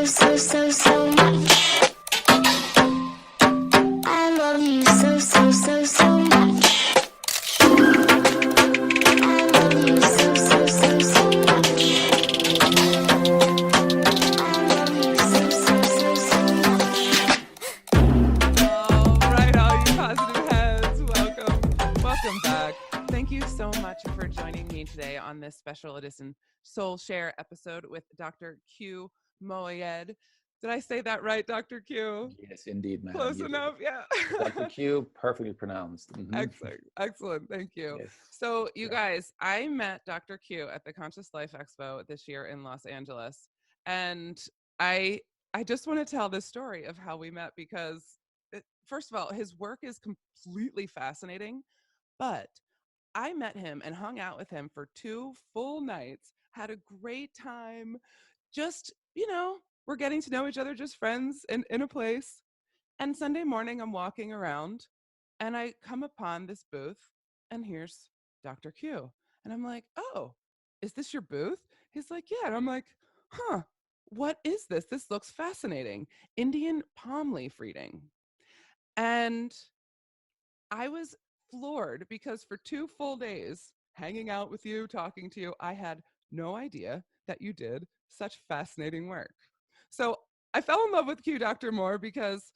so much. I love you so much. I love you so much. I love you so much. All right, all you positive heads, welcome back. Thank you so much for joining me today on this special edition Soul Share episode with Dr. Q Moayad. Did I say that right, Dr. Q? Yes, indeed, madam. Close You enough, did. yeah. Dr. Q, perfectly pronounced. Excellent. Thank you. Yes. So, you Sure. guys, I met Dr. Q at the Conscious Life Expo this year in Los Angeles, and I I just want to tell this story of how we met because, first of all, his work is completely fascinating, but I met him and hung out with him for 2 full nights, had a great time. Just, we're getting to know each other, just friends in a place. And Sunday morning, I'm walking around and I come upon this booth, and here's Dr. Q. And I'm like, oh, is this your booth? He's like, yeah. And I'm like, huh, what is this? This looks fascinating. Indian palm leaf reading. And I was floored because for 2 full days hanging out with you, talking to you, I had no idea that you did such fascinating work. So I fell in love with you, Dr. Moore, because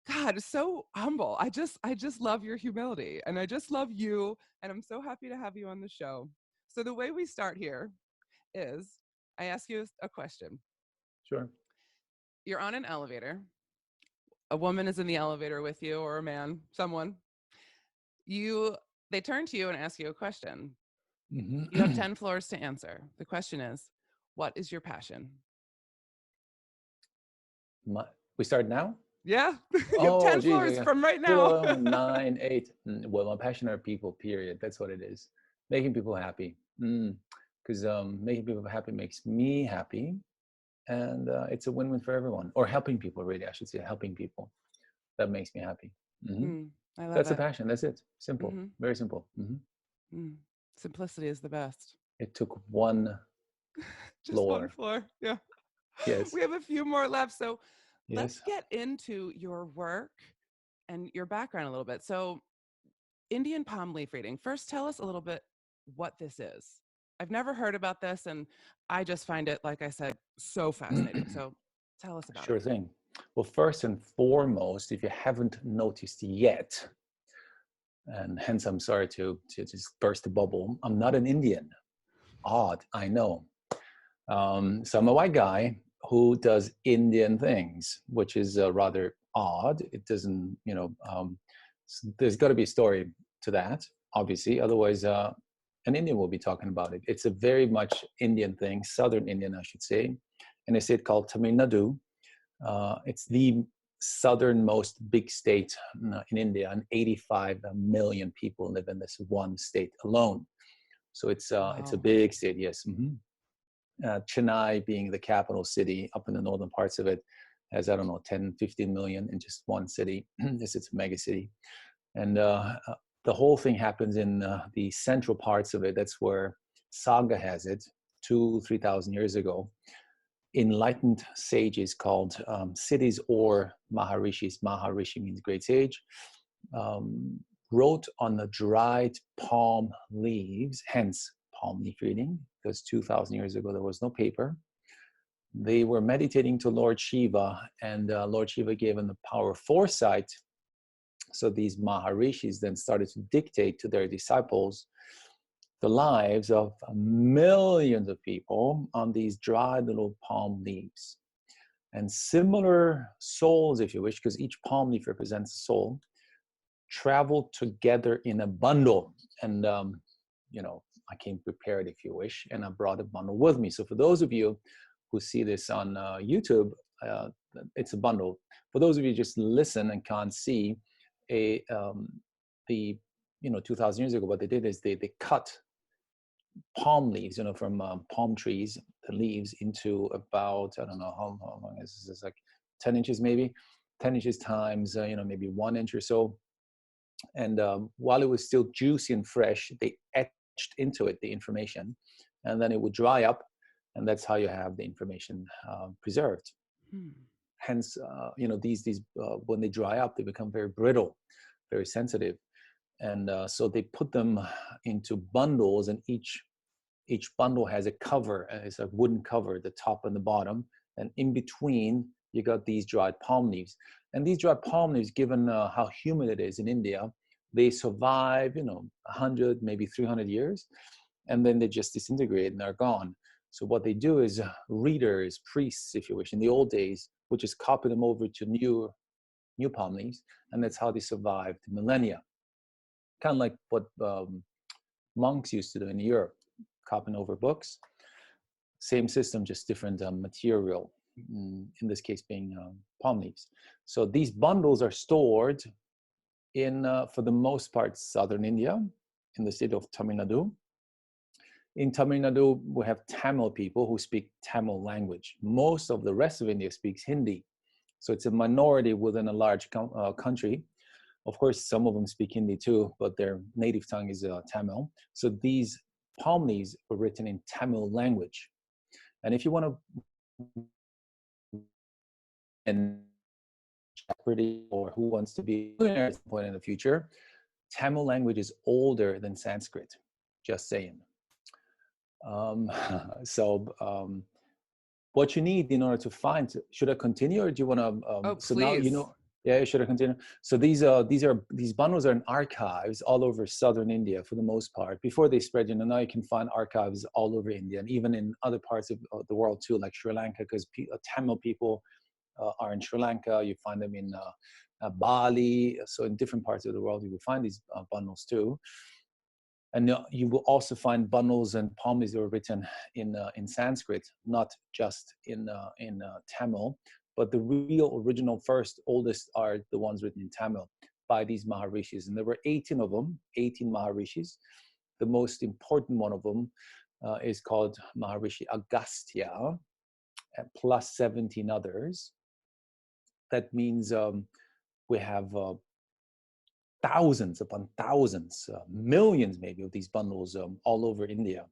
God, so humble. I just love your humility and I just love you. And I'm so happy to have you on the show. So the way we start here is I ask you a question. Sure. You're on an elevator. A woman is in the elevator with you, or a man, someone. They turn to you and ask you a question. You have 10 floors to answer. The question is, what is your passion? We start now? Yeah. You have Oh, 10 geez, floors from right now. 9, 8. Well, my passion are people, period. That's what it is. Making people happy. Because making people happy makes me happy. And it's a win-win for everyone. Or helping people, really, I should say. Helping people. That makes me happy. I love That's a it. passion. That's it. Simple. Very simple. Simplicity is the best. It took one Just one floor. floor. Yeah. Yes. We have a few more left. So let's Yes. get into your work and your background a little bit. So Indian palm leaf reading. First, tell us a little bit what this is. I've never heard about this, and I just find it, like I said, so fascinating. So tell us about Sure it. thing. Well, first and foremost, if you haven't noticed yet, and hence I'm sorry to just burst the bubble, I'm not an Indian. Odd, I know. So I'm a white guy who does Indian things, which is rather odd. It doesn't, there's got to be a story to that, obviously. Otherwise, an Indian will be talking about it. It's a very much Indian thing, Southern Indian, I should say. And a state called Tamil Nadu. It's the southernmost big state in India, and 85 million people live in this one state alone. So it's a big state, yes. Chennai being the capital city up in the northern parts of it has, I don't know, 10, 15 million in just one city. It's a mega city. And the whole thing happens in the central parts of it. That's where Saga has it 3,000 years ago. Enlightened sages called siddhis or maharishis. Maharishi means great sage. Wrote on the dried palm leaves, hence palm leaf reading, because 2,000 years ago there was no paper. They were meditating to Lord Shiva, and Lord Shiva gave them the power of foresight. So these Maharishis then started to dictate to their disciples the lives of millions of people on these dry little palm leaves. And similar souls, if you wish, because each palm leaf represents a soul, travel together in a bundle. And, I came prepared, if you wish, and I brought a bundle with me. So for those of you who see this on YouTube, it's a bundle. For those of you who just listen and can't see, 2,000 years ago, what they did is they cut palm leaves, from palm trees, the leaves into about, I don't know how long is this, like 10 inches maybe, 10 inches times, maybe 1 inch or so. And while it was still juicy and fresh, they etched into it the information, and then it would dry up. and that's how you have the information preserved. Hmm. Hence, these when they dry up, they become very brittle, very sensitive, and so they put them into bundles, and each bundle has a cover. It's a wooden cover, the top and the bottom, and in between you got these dried palm leaves. And these dried palm leaves, given how humid it is in India, they survive 100, maybe 300 years, and then they just disintegrate and they're gone. So what they do is readers, priests, if you wish, in the old days, would just copy them over to new palm leaves, and that's how they survived millennia. Kind of like what monks used to do in Europe, copying over books. Same system, just different material. In this case, being palm leaves. So these bundles are stored in, for the most part, southern India, in the state of Tamil Nadu. In Tamil Nadu, we have Tamil people who speak Tamil language. Most of the rest of India speaks Hindi. So it's a minority within a large country. Of course, some of them speak Hindi too, but their native tongue is Tamil. So these palm leaves were written in Tamil language. And if you want to, and Jeopardy or Who Wants to Be a Millionaire at some point in the future, Tamil language is older than Sanskrit. Just saying. So what you need in order to find, should I continue or do you want to? Oh, So now please. yeah, should I continue? So these bundles are in archives all over southern India for the most part. Before they spread, now you can find archives all over India and even in other parts of the world too, like Sri Lanka, because Tamil people are in Sri Lanka. You find them in Bali. So in different parts of the world, you will find these bundles too. And you will also find bundles and palm leaves that were written in Sanskrit, not just in Tamil. But the real original first oldest are the ones written in Tamil by these Maharishis. And there were 18 of them, 18 Maharishis. The most important one of them is called Maharishi Agastya, plus 17 others. That means we have thousands upon thousands, millions maybe of these bundles all over India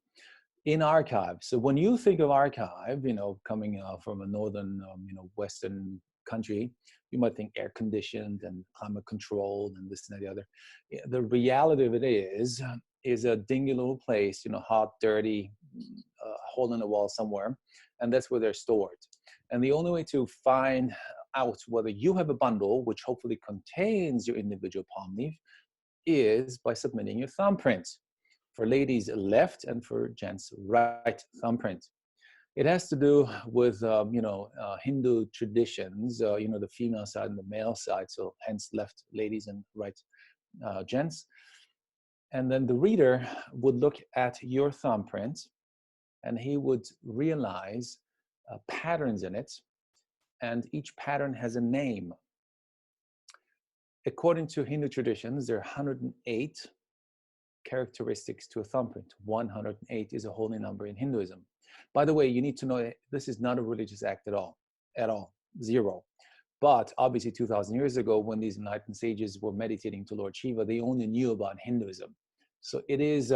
in archives. So when you think of archive, coming from a northern, Western country, you might think air conditioned and climate controlled and this and the other. The reality of it is a dingy little place, hot, dirty, hole in the wall somewhere, and that's where they're stored. And the only way to find out whether you have a bundle, which hopefully contains your individual palm leaf, is by submitting your thumbprint. For ladies, left, and for gents, right thumbprint. It has to do with Hindu traditions, the female side and the male side, so hence left ladies and right gents. And then the reader would look at your thumbprint and he would realize patterns in it, and each pattern has a name. According to Hindu traditions, there are 108 characteristics to a thumbprint. 108 is a holy number in Hinduism. By the way, you need to know this is not a religious act at all, zero. But obviously 2,000 years ago, when these enlightened sages were meditating to Lord Shiva, they only knew about Hinduism. So it is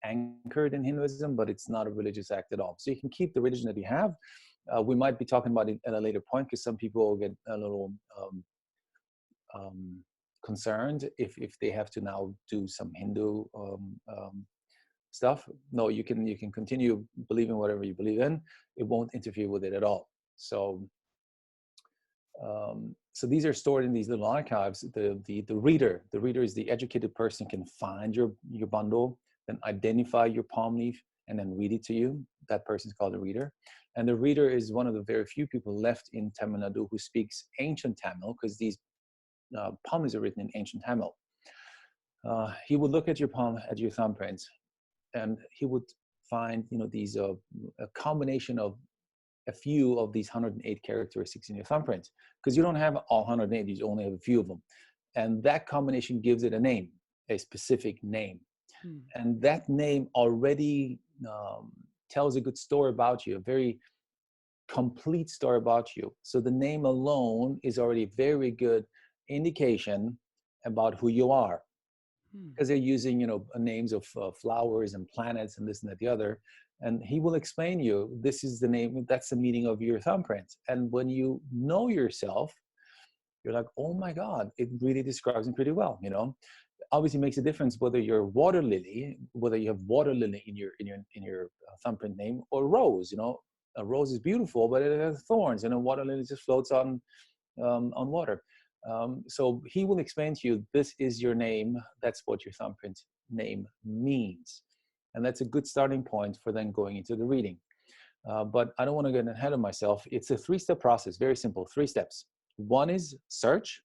anchored in Hinduism, but it's not a religious act at all. So you can keep the religion that you have. We might be talking about it at a later point because some people will get a little concerned if they have to now do some Hindu stuff. No, you can continue believing whatever you believe in. It won't interfere with it at all. So so these are stored in these little archives. The reader is the educated person, can find your bundle, then identify your palm leaf, and then read it to you. That person is called a reader. And the reader is one of the very few people left in Tamil Nadu who speaks ancient Tamil, because these palm leaves are written in ancient Tamil. He would look at your thumbprint, and he would find these a combination of a few of these 108 characteristics in your thumbprint, because you don't have all 108, you only have a few of them. And that combination gives it a name, a specific name. And that name already tells a good story about you, a very complete story about you. So the name alone is already a very good indication about who you are, because they're using names of flowers and planets and this and that the other, And he will explain you, this is the name, that's the meaning of your thumbprint. And when you know yourself, you're like, oh my God, it really describes me pretty well, you know. Obviously makes a difference whether you're water lily, whether you have water lily in your thumbprint name, or rose. You know, a rose is beautiful, but it has thorns, and a water lily just floats on water. So he will explain to you, this is your name. That's what your thumbprint name means, and that's a good starting point for then going into the reading. But I don't want to get ahead of myself. It's a 3-step process, very simple, 3 steps. One is search,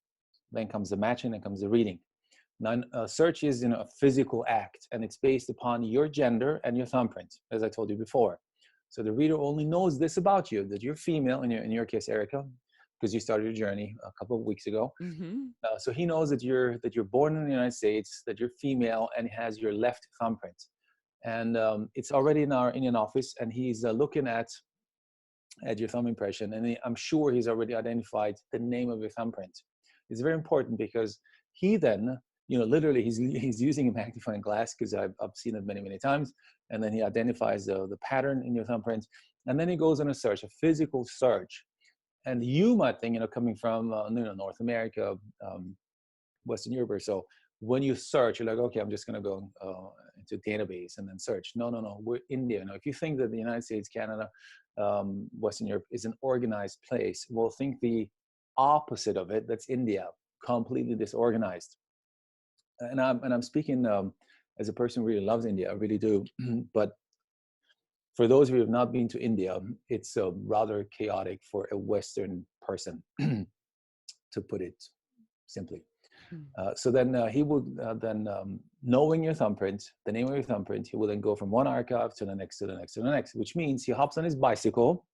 then comes the matching, then comes the reading. Now, search is, you know, a physical act, and it's based upon your gender and your thumbprint, as I told you before. So the reader only knows this about you, that you're female, in your case, Erica, because you started your journey a couple of weeks ago. So he knows that you're born in the United States, that you're female, and has your left thumbprint. And it's already in our Indian office, and he's looking at your thumb impression, and I'm sure he's already identified the name of your thumbprint. It's very important because he then, you know, literally he's using a magnifying glass, because I've seen it many times, and then he identifies the pattern in your thumbprint, and then he goes on a search, a physical search. And you might think, you know, coming from you know, North America, Western Europe or so, when you search, you're like, okay, I'm just going to go into database and then search. No, we're India. Now, if you think that the United States, Canada, Western Europe is an organized place, well, think the opposite of it. That's India, completely disorganized. And I'm speaking as a person who really loves India. I really do. But for those of you who have not been to India, it's rather chaotic for a Western person, to put it simply. So then he will knowing your thumbprint, the name of your thumbprint, he will then go from one archive to the next, to the next, to the next, which means he hops on his bicycle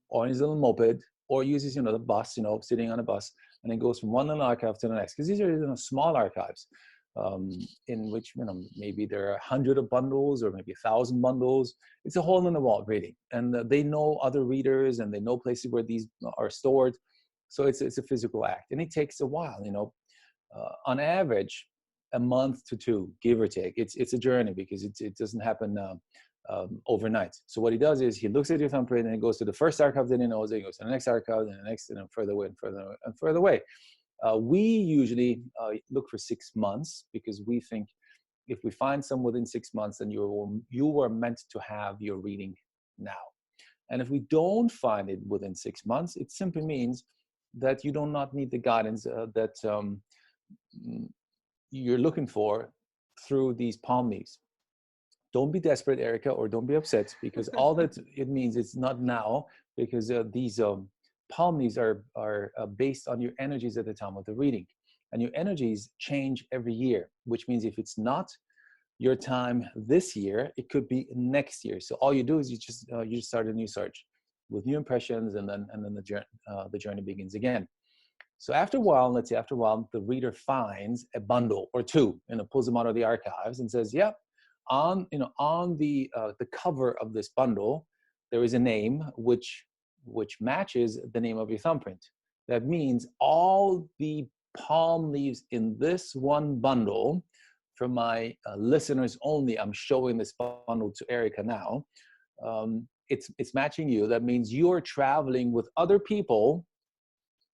or his little moped, or uses, you know, the bus, you know, sitting on a bus, and then goes from one little archive to the next. Because these are, you know, small archives, in which, you know, maybe there are 100 of bundles, or maybe 1,000 bundles. It's a hole in the wall, really. And they know other readers, and they know places where these are stored. So it's a physical act, and it takes a while, you know. On average, a month to 2, give or take. It's a journey, because it doesn't happen overnight. So what he does is he looks at your thumbprint, and he goes to the first archive that he knows, he goes to the next archive, and the next, and then further away and further and further away. We usually look for 6 months, because we think if we find some within 6 months, then you were meant to have your reading now. And if we don't find it within 6 months, it simply means that you do not need the guidance that you're looking for through these palm leaves. Don't be desperate, Erica, or don't be upset, because all that it means is not now, because these palm leaves are based on your energies at the time of the reading, and your energies change every year, which means if it's not your time this year, it could be next year. So all you do is you just start a new search with new impressions, and then the journey begins again. So after a while, let's say after a while, the reader finds a bundle or 2, and pulls them out of the archives and says, "Yep, on the cover of this bundle, there is a name which matches the name of your thumbprint. That means all the palm leaves in this one bundle, for my listeners only, I'm showing this bundle to Erica now. It's matching you. That means you're traveling with other people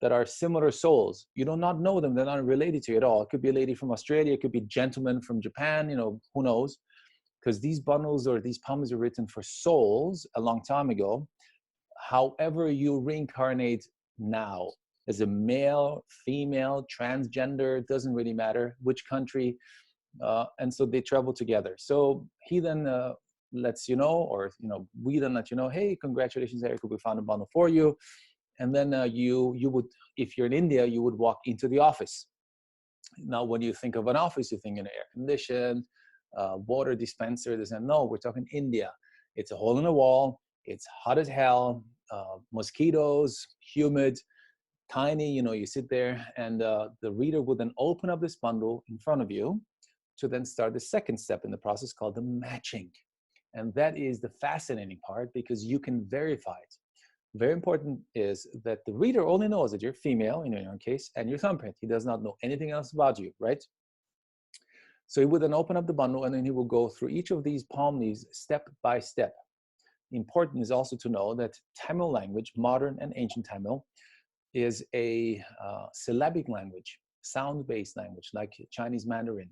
that are similar souls. You do not know them. They're not related to you at all. It could be a lady from Australia. It could be a gentleman from Japan. You know, who knows? Because these bundles or these poems are written for souls a long time ago. However you reincarnate now, as a male, female, transgender, it doesn't really matter which country. And so they travel together. So he then lets you know, or we then let you know, hey, congratulations, Erica, we found a bundle for you. And then you would, if you're in India, you would walk into the office. Now, when you think of an office, you think in air conditioned, water dispenser. No, we're talking India. It's a hole in the wall. It's hot as hell. Mosquitoes, humid, tiny. You sit there, and the reader would then open up this bundle in front of you to then start the second step in the process, called the matching. And that is the fascinating part, because you can verify it. Very important is that the reader only knows that you're female, in your case, and your thumbprint. He does not know anything else about you, right? So he would then open up the bundle and then he will go through each of these palm leaves step by step. Important is also to know that Tamil language, modern and ancient Tamil, is a syllabic language, sound-based language, like Chinese Mandarin,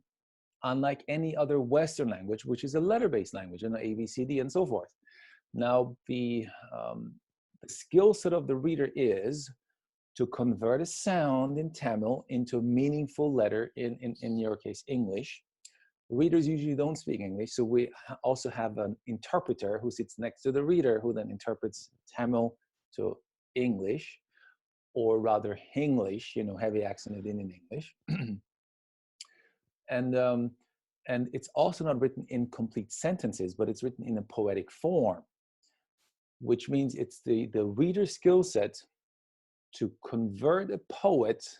unlike any other Western language, which is a letter-based language, A, B, C, D, and so forth. Now, the skill set of the reader is to convert a sound in Tamil into a meaningful letter, in your case, English. Readers usually don't speak English, so we also have an interpreter who sits next to the reader who then interprets Tamil to English, or rather Hinglish, heavy accented in English. And it's also not written in complete sentences, but it's written in a poetic form, which means it's the reader's skill set to convert a poet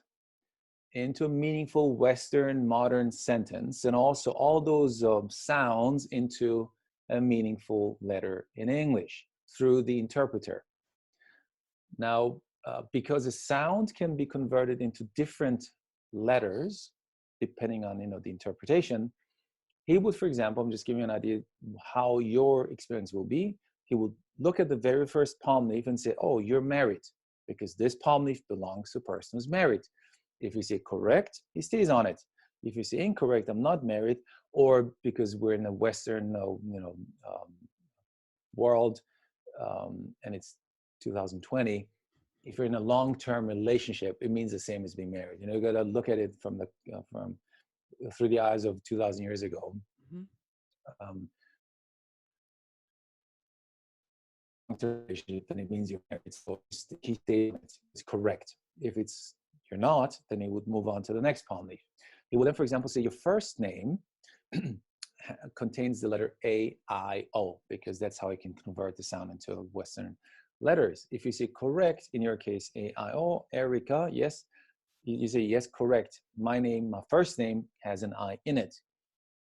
into a meaningful Western modern sentence, and also all those sounds into a meaningful letter in English through the interpreter. Now, because a sound can be converted into different letters, depending on the interpretation, he would, for example, I'm just giving you an idea how your experience will be. He would look at the very first palm leaf and say, oh, you're married, because this palm leaf belongs to a person who's married. If you say correct, he stays on it. If you say incorrect, I'm not married, or because we're in a Western, world, and it's 2020, if you're in a long-term relationship, it means the same as being married. You got to look at it from through the eyes of 2,000 years ago. Mm-hmm. Then it means you're married. So the key statement is correct. If you're not, then he would move on to the next palm leaf. He would then, for example, say your first name contains the letter A, I, O, because that's how he can convert the sound into Western letters. If you say correct, in your case, A, I, O, Erica, yes, you say, yes, correct. My first name has an I in it.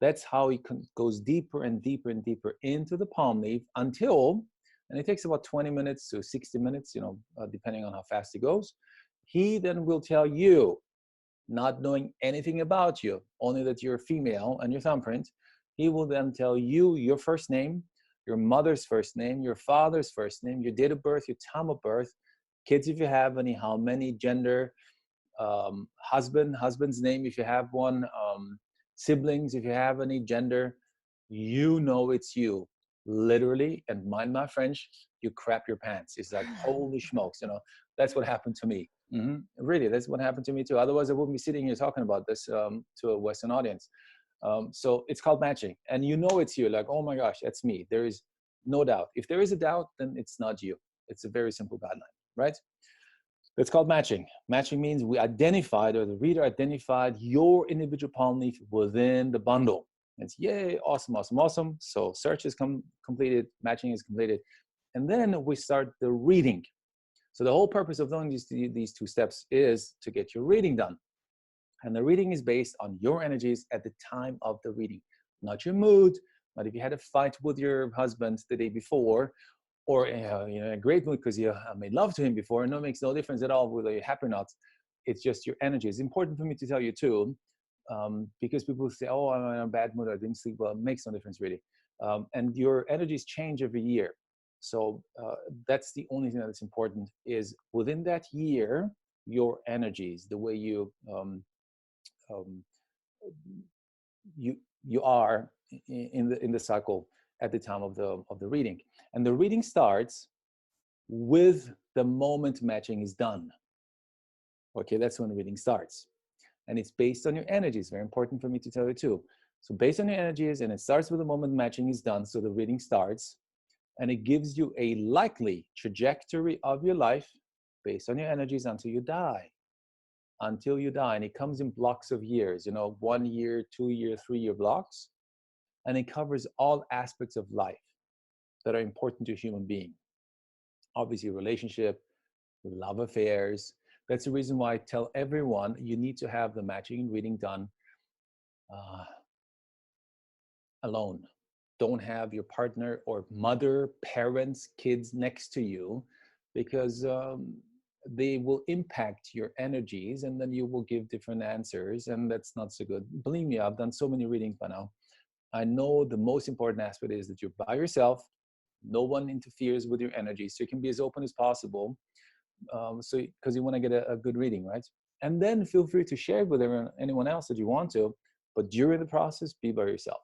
That's how he goes deeper and deeper and deeper into the palm leaf until, and it takes about 20 minutes to 60 minutes, depending on how fast he goes. He then will tell you, not knowing anything about you, only that you're female and your thumbprint, he will then tell you your first name, your mother's first name, your father's first name, your date of birth, your time of birth, kids if you have any, how many, gender, husband's name if you have one, siblings if you have any, gender. It's you. Literally, and mind my French, you crap your pants. It's like, holy smokes, that's what happened to me. Mm-hmm. Really, that's what happened to me too. Otherwise, I wouldn't be sitting here talking about this to a Western audience. So it's called matching, and it's you. Like, oh my gosh, that's me. There is no doubt. If there is a doubt, then it's not you. It's a very simple guideline, right? It's called matching. Matching means we identified, or the reader identified, your individual palm leaf within the bundle. It's yay, awesome, awesome, awesome. So search is completed, matching is completed. And then we start the reading. So the whole purpose of doing these two steps is to get your reading done. And the reading is based on your energies at the time of the reading, not your mood, not if you had a fight with your husband the day before, or a great mood because you made love to him before. No, it makes no difference at all whether you're happy or not. It's just your energy. It's important for me to tell you too, because people say, oh, I'm in a bad mood, I didn't sleep well. It makes no difference really. And your energies change every year. So that's the only thing that's important, is within that year, your energies, the way you are in the cycle at the time of the reading. And the reading starts with the moment matching is done. Okay, that's when the reading starts. And it's based on your energies. Very important for me to tell you too. So based on your energies, and it starts with the moment matching is done. So the reading starts, and it gives you a likely trajectory of your life based on your energies until you die. Until you die. And it comes in blocks of years, 1 year, 2 year, 3 year blocks. And it covers all aspects of life that are important to a human being. Obviously, relationship, love affairs. That's the reason why I tell everyone you need to have the matching and reading done alone. Don't have your partner or mother, parents, kids next to you, because they will impact your energies, and then you will give different answers, and that's not so good. Believe me, I've done so many readings by now. I know the most important aspect is that you're by yourself. No one interferes with your energy, so you can be as open as possible. So because you want to get a good reading, right? And then feel free to share it with anyone else that you want to, but during the process, be by yourself.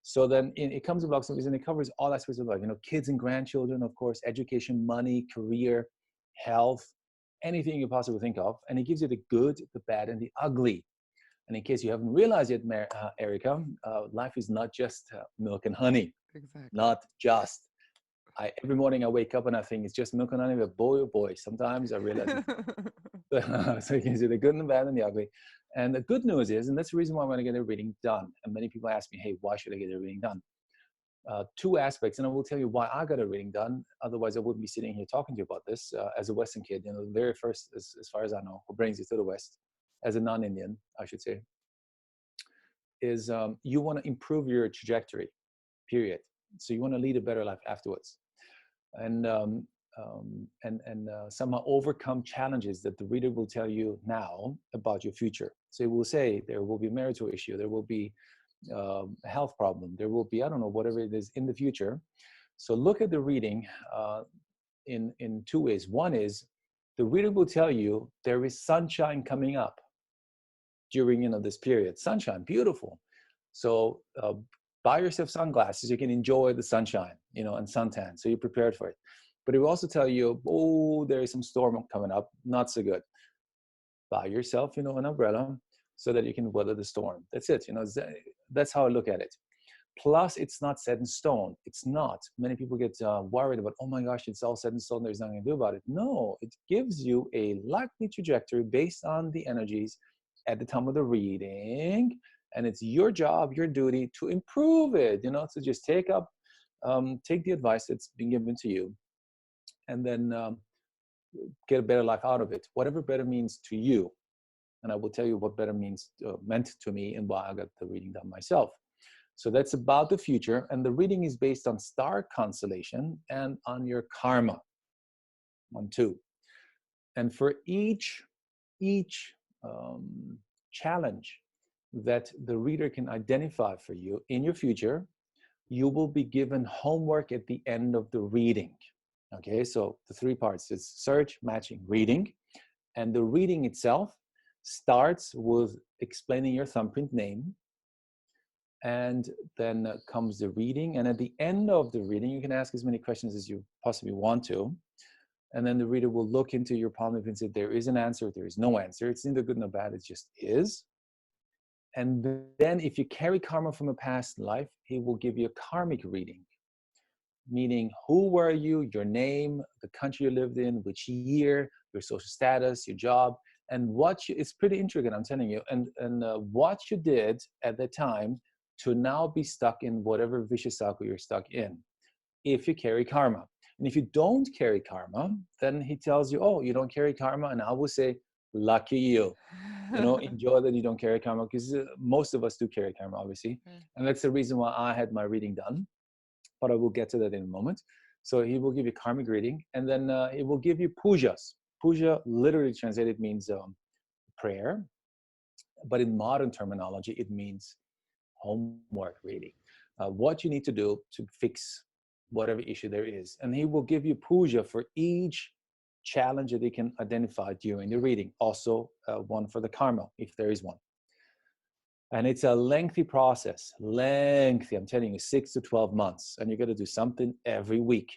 So then it comes about some and it covers all aspects of life, kids and grandchildren, of course, education, money, career, health, anything you possibly think of. And it gives you the good, the bad, and the ugly. And in case you haven't realized yet, Erica, life is not just milk and honey. Exactly. Not just. Every morning I wake up and I think it's just milk and honey, but boy, oh boy, sometimes I realize it. So you can see the good and the bad and the ugly. And the good news is, and that's the reason why I want to get a reading done. And many people ask me, hey, why should I get a reading done? Two aspects, and I will tell you why I got a reading done. Otherwise, I wouldn't be sitting here talking to you about this. As a Western kid, the very first, as far as I know, who brings you to the West, as a non-Indian, I should say, is you want to improve your trajectory, period. So you want to lead a better life afterwards. And somehow overcome challenges that the reader will tell you now about your future. So it will say there will be a marital issue, there will be a health problem, there will be, I don't know, whatever it is in the future. So look at the reading in two ways. One is the reader will tell you there is sunshine coming up during this period. Sunshine, beautiful. So buy yourself sunglasses. You can enjoy the sunshine, and suntan. So you're prepared for it. But it will also tell you, oh, there is some storm coming up. Not so good. Buy yourself, an umbrella so that you can weather the storm. That's it. That's how I look at it. Plus, it's not set in stone. It's not. Many people get worried about, oh my gosh, it's all set in stone. There's nothing to do about it. No, it gives you a likely trajectory based on the energies at the time of the reading. And it's your job, your duty to improve it, so just take the advice that's been given to you and then get a better life out of it, whatever better means to you. And I will tell you what better meant to me and why I got the reading done myself. So that's about the future. And the reading is based on star constellation and on your karma. 1, 2. And for each challenge that the reader can identify for you in your future, you will be given homework at the end of the reading. Okay, so the 3 parts is search, matching, reading. And the reading itself starts with explaining your thumbprint name. And then comes the reading. And at the end of the reading, you can ask as many questions as you possibly want to. And then the reader will look into your palm and say, there is an answer, there is no answer. It's neither good nor bad, it just is. And then if you carry karma from a past life, he will give you a karmic reading, meaning who were you, your name, the country you lived in, which year, your social status, your job, and it's pretty intricate, I'm telling you, and what you did at the time to now be stuck in whatever vicious cycle you're stuck in, if you carry karma. And if you don't carry karma, then he tells you, oh, you don't carry karma, and I will say, lucky you. Enjoy that you don't carry karma, because most of us do carry karma, obviously. And that's the reason why I had my reading done. But I will get to that in a moment. So he will give you karmic reading, and then it will give you pujas. Puja, literally translated, means prayer. But in modern terminology, it means homework reading. What you need to do to fix whatever issue there is. And he will give you puja for each challenge that he can identify during the reading. Also one for the karma, if there is one. And it's a lengthy process, I'm telling you, 6 to 12 months. And you got to do something every week.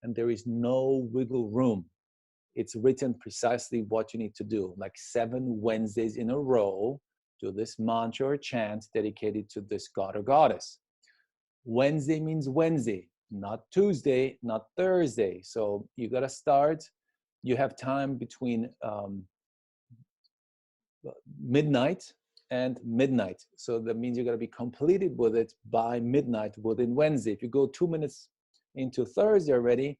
And there is no wiggle room. It's written precisely what you need to do, like 7 Wednesdays in a row, do this mantra or chant dedicated to this god or goddess. Wednesday means Wednesday, not Tuesday, not Thursday. So you got to start. You have time between midnight and midnight. So that means you got to be completed with it by midnight within Wednesday. If you go 2 minutes into Thursday already,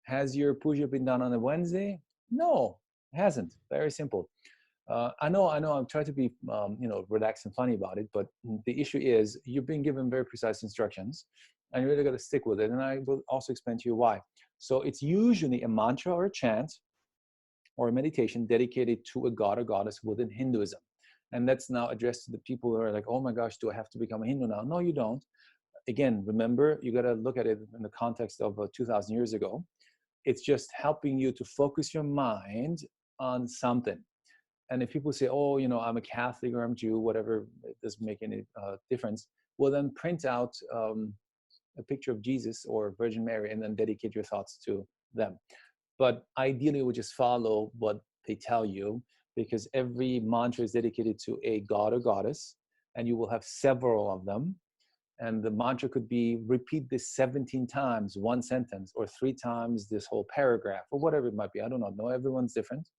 has your puja been done on a Wednesday? No, it hasn't. Very simple. I know. I'm trying to be, relaxed and funny about it, but the issue is you've been given very precise instructions, and you really got to stick with it. And I will also explain to you why. So it's usually a mantra or a chant or a meditation dedicated to a god or goddess within Hinduism. And that's now addressed to the people who are like, oh my gosh, do I have to become a Hindu now? No, you don't. Again, remember, you got to look at it in the context of 2,000 years ago. It's just helping you to focus your mind on something. And if people say, oh, I'm a Catholic or I'm Jew, whatever, it doesn't make any difference. Well, then print out a picture of Jesus or Virgin Mary and then dedicate your thoughts to them. But ideally, we just follow what they tell you, because every mantra is dedicated to a god or goddess, and you will have several of them. And the mantra could be repeat this 17 times, one sentence, or 3 times this whole paragraph, or whatever it might be. I do not know. Everyone's different.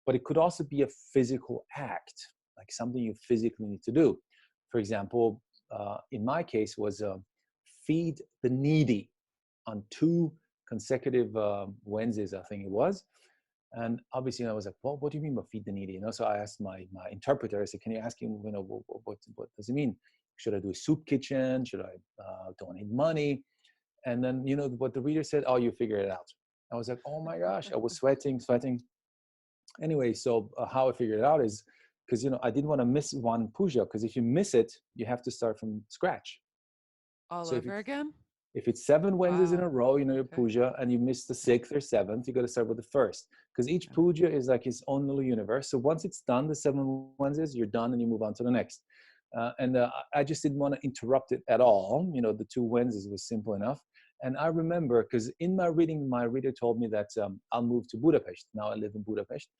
But it could also be a physical act, like something you physically need to do. For example, in my case was feed the needy on 2 consecutive Wednesdays, I think it was. And obviously I was like, well, what do you mean by feed the needy? So I asked my interpreter, I said, can you ask him, what does it mean? Should I do a soup kitchen? Should I donate money? And then, what the reader said, oh, you figure it out. I was like, oh my gosh, I was sweating. Anyway, so how I figured it out is because, I didn't want to miss one puja, because if you miss it, you have to start from scratch. All So over again? if it's 7 Wednesdays in Wow. a row, your Okay. puja, and you miss the 6th or 7th, you got to start with the 1st, because each Okay. puja is like its own little universe. So once it's done, the 7 Wednesdays, you're done and you move on to the next. And I just didn't want to interrupt it at all. The 2 Wednesdays was simple enough. And I remember, because in my reading, my reader told me that I'll move to Budapest. Now I live in Budapest,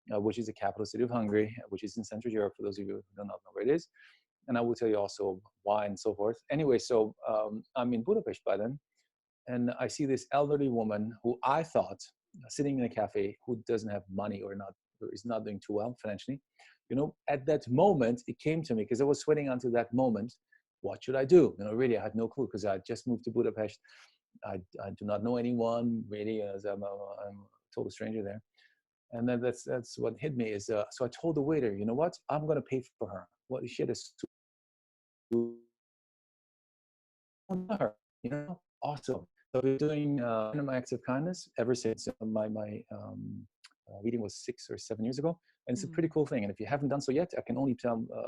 which is the capital city of Hungary, which is in Central Europe, for those of you who do not know where it is. And I will tell you also why and so forth. Anyway, so I'm in Budapest by then. And I see this elderly woman who I thought sitting in a cafe, who doesn't have money or is not doing too well financially. At that moment, it came to me, because I was sweating until that moment. What should I do? Really, I had no clue, because I just moved to Budapest. I do not know anyone really, as I'm a total stranger there. And then that's what hit me is, so I told the waiter, you know what? I'm going to pay for her. Well, she had a her, awesome. So I've been doing random acts of kindness ever since my reading was 6 or 7 years ago, and it's a pretty cool thing. And if you haven't done so yet, I can only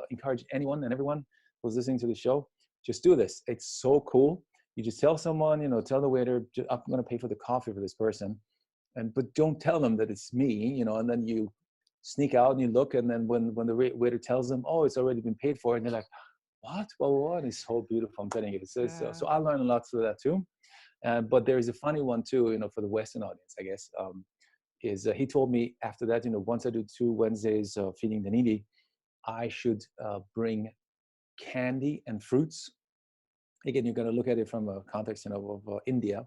encourage anyone and everyone who's listening to the show, just do this. It's so cool. You just tell someone, tell the waiter, I'm going to pay for the coffee for this person, but don't tell them that it's me, and then you sneak out and you look, and then when the waiter tells them, oh, it's already been paid for, and they're like, what? Well, it's so beautiful. I'm telling you. So I learned a lot through that too. But there is a funny one too, for the Western audience, I guess, is he told me after that, once I do 2 Wednesdays feeding the needy, I should bring candy and fruits. Again, you're going to look at it from a context, of India.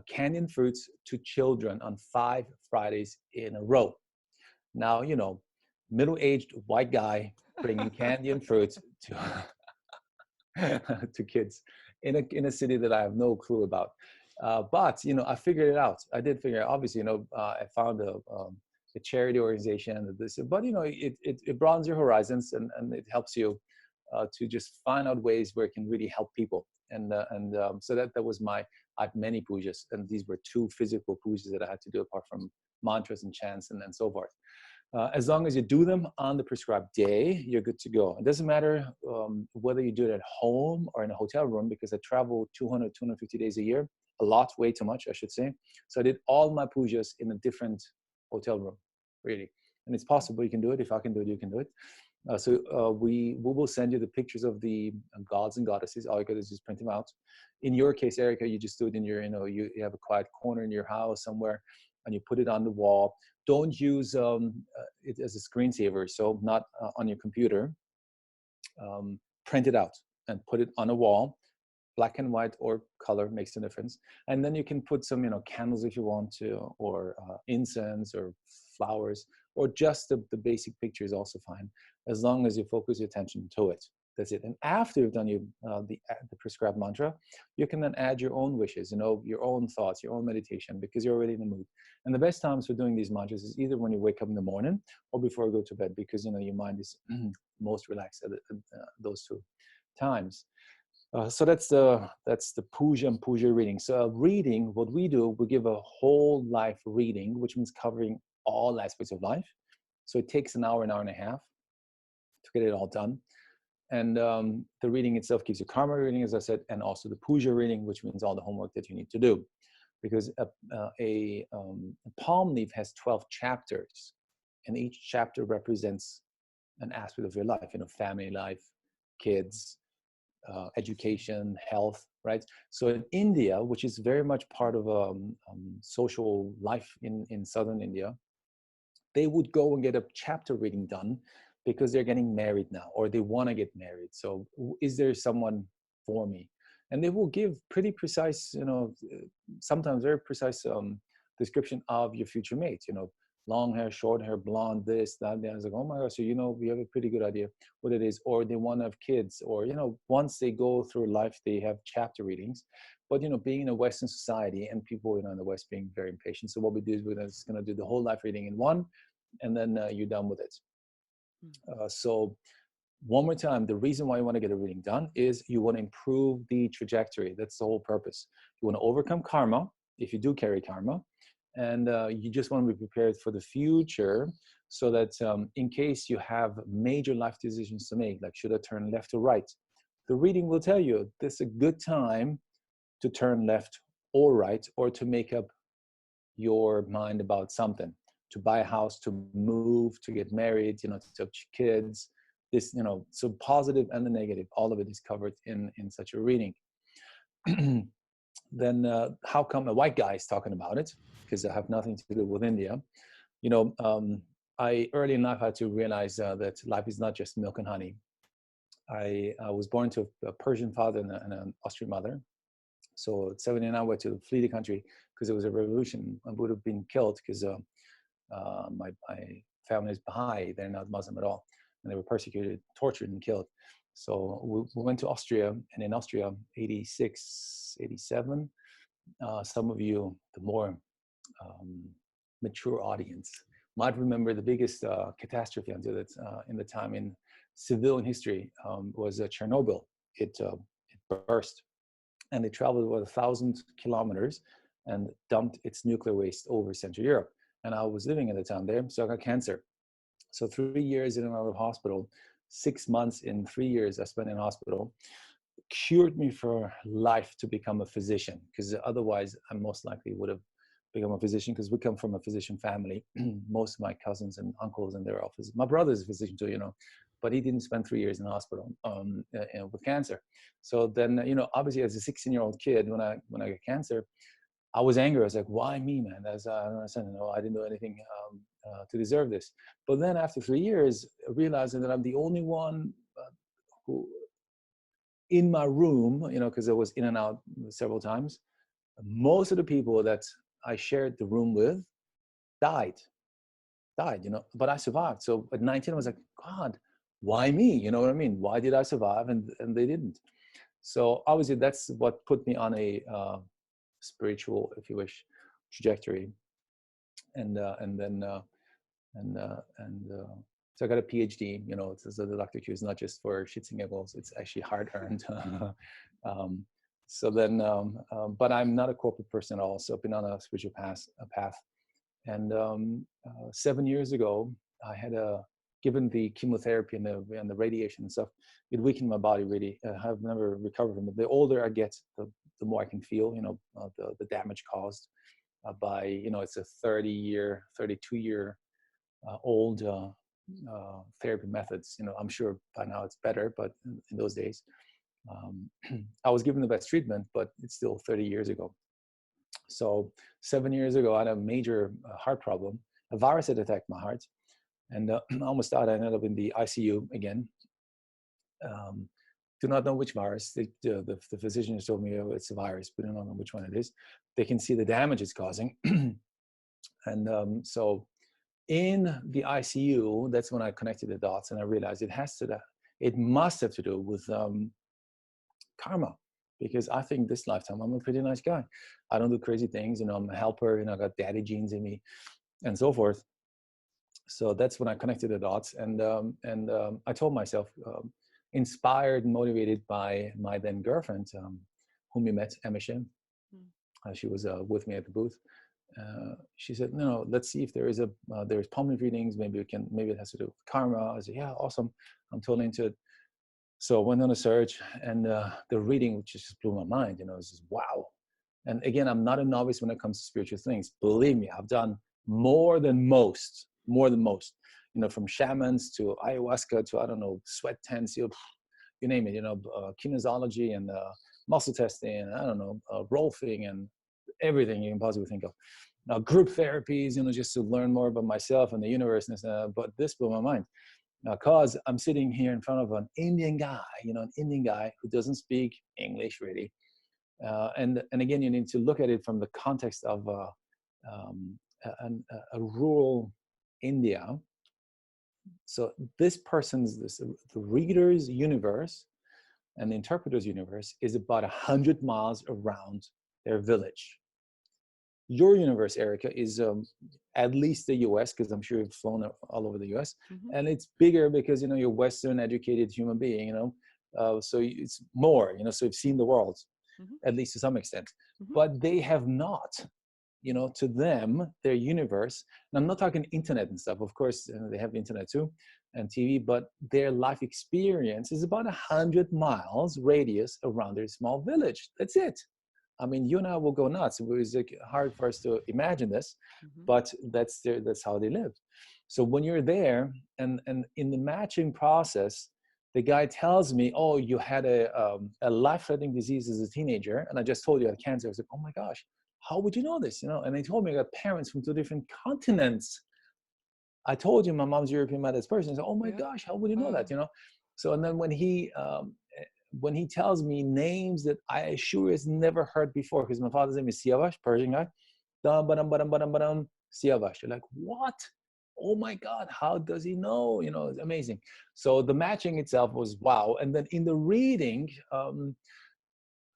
Candy and fruits to children on 5 Fridays in a row. Now, middle-aged white guy bringing candy and fruits to to kids in a city that I have no clue about. But I figured it out. I did figure it out. Obviously, I found a charity organization that this, but it broadens your horizons, and it helps you to just find out ways where it can really help people. And so that was I had many pujas, and these were 2 physical pujas that I had to do, apart from mantras and chants and so forth. As long as you do them on the prescribed day, you're good to go. It doesn't matter whether you do it at home or in a hotel room, because I travel 200, 250 days a year, a lot, way too much, I should say. So I did all my pujas in a different hotel room, really. And it's possible you can do it. If I can do it, you can do it. So we will send you the pictures of the gods and goddesses. All you got to do is just print them out. In your case, Erica, you just do it in your, you have a quiet corner in your house somewhere, and you put it on the wall. Don't use it as a screensaver, so not on your computer. Print it out and put it on a wall. Black and white or color makes a difference. And then you can put some, candles if you want to, or incense or flowers, or just the basic picture is also fine, as long as you focus your attention to it. That's it. And after you've done the prescribed mantra, you can then add your own wishes, your own thoughts, your own meditation, because you're already in the mood. And the best times for doing these mantras is either when you wake up in the morning or before you go to bed, because your mind is most relaxed at those 2 times. So that's the puja and puja reading. So reading, what we do, we give a whole life reading, which means covering all aspects of life. So it takes an hour and a half to get it all done. And the reading itself gives you karma reading, as I said, and also the puja reading, which means all the homework that you need to do. Because a palm leaf has 12 chapters, and each chapter represents an aspect of your life, family life, kids, education, health, right? So in India, which is very much part of social life in southern India, they would go and get a chapter reading done because they're getting married now, or they want to get married. So is there someone for me? And they will give pretty precise, sometimes very precise description of your future mate, long hair, short hair, blonde, this, that. Then I was like, oh my gosh, so we have a pretty good idea what it is. Or they want to have kids, or once they go through life, they have chapter readings. But being in a Western society and people in the West being very impatient, so what we do is we're just going to do the whole life reading in one, and then you're done with it. So one more time, the reason why you want to get a reading done is you want to improve the trajectory. That's the whole purpose. You want to overcome karma, if you do carry karma, and you just want to be prepared for the future, so that in case you have major life decisions to make, like should I turn left or right, the reading will tell you this is a good time to turn left or right, or to make up your mind about something, to buy a house, to move, to get married, to have kids. This, so positive and the negative, all of it is covered in such a reading. Then how come a white guy is talking about it? Because I have nothing to do with India. I early in life had to realize that life is not just milk and honey. I was born to a Persian father and an Austrian mother. So at 17, I went to flee the country because there was a revolution. I would have been killed because my family is Baha'i. They're not Muslim at all. And they were persecuted, tortured, and killed. So we went to Austria. And in Austria, 86, 87, some of you, the more mature audience, might remember the biggest catastrophe until that in the time in civilian history was Chernobyl. It burst. And they traveled about 1,000 kilometers and dumped its nuclear waste over Central Europe. And I was living at the time there, so I got cancer. So 3 years in and out of hospital, 6 months in 3 years I spent in hospital, cured me for life to become a physician, because otherwise I most likely would have become a physician, because we come from a physician family. Most of my cousins and uncles in their office. My brother's a physician too, but he didn't spend 3 years in the hospital with cancer. So then, obviously as a 16-year-old kid, when I got cancer, I was angry. I was like, why me, man? I don't understand. I didn't do anything to deserve this. But then after 3 years, realizing that I'm the only one who, in my room, because I was in and out several times, most of the people that I shared the room with died, but I survived. So at 19, I was like, God, why me? You know what I mean? Why did I survive and they didn't? So obviously that's what put me on a spiritual, if you wish, trajectory. And so I got a PhD. So the Dr. Q is not just for shits and giggles; it's actually hard earned. So then, but I'm not a corporate person at all. So I've been on a spiritual path. And 7 years ago, I had given the chemotherapy and the radiation and stuff, it weakened my body really. I have never recovered from it. The older I get, the more I can feel, the damage caused by, it's a 32 year old therapy methods. I'm sure by now it's better, but in those days, I was given the best treatment, but it's still 30 years ago. So 7 years ago, I had a major heart problem. A virus had attacked my heart, and I almost died. I ended up in the ICU again. Do not know which virus. The physicians told me, oh, it's a virus, but I don't know which one it is. They can see the damage it's causing. And so in the ICU, that's when I connected the dots, and I realized it must have to do with karma, because I think this lifetime I'm a pretty nice guy. I don't do crazy things, I'm a helper, I got daddy genes in me, and so forth. So that's when I connected the dots, and I told myself, inspired and motivated by my then girlfriend, whom you met, Emma Shem. She was with me at the booth, She said, no, let's see if there is there's palm leaf readings. Maybe it has to do with karma. I said, yeah, awesome. I'm totally into it. So I went on a search, and the reading, which just blew my mind, it was just wow. And again, I'm not a novice when it comes to spiritual things. Believe me, I've done more than most, from shamans to ayahuasca to, I don't know, sweat tents, you name it, kinesiology and muscle testing, I don't know, rolfing and everything you can possibly think of. Now, group therapies, just to learn more about myself and the universe. But this blew my mind. Because I'm sitting here in front of an Indian guy, who doesn't speak English really. And again, you need to look at it from the context of a rural India. So the reader's universe and the interpreter's universe is about 100 miles around their village. Your universe, Erica, is at least the US, because I'm sure you've flown all over the US. Mm-hmm. And it's bigger because, you're a Western educated human being, so it's more, so you've seen the world, Mm-hmm. at least to some extent. Mm-hmm. But they have not, to them, their universe, and I'm not talking internet and stuff, of course, they have internet too, and TV, but their life experience is about 100 miles radius around their small village. That's it. I mean, you and I will go nuts. It was hard for us to imagine this, Mm-hmm. but that's how they live. So when you're there, and in the matching process, the guy tells me, "Oh, you had a life-threatening disease as a teenager," and I just told you I had cancer. I was like, "Oh my gosh, how would you know this?" And they told me I got parents from 2 different continents. I told you my mom's European mother's person. I said, "Oh my gosh, how would you know that?" So, and then when he tells me names that I sure has never heard before, because my father's name is Siavash, Persian guy, dum badum badum badum badum Siavash. You're like, what? Oh my God, how does he know? It's amazing. So the matching itself was wow. And then in the reading, uh,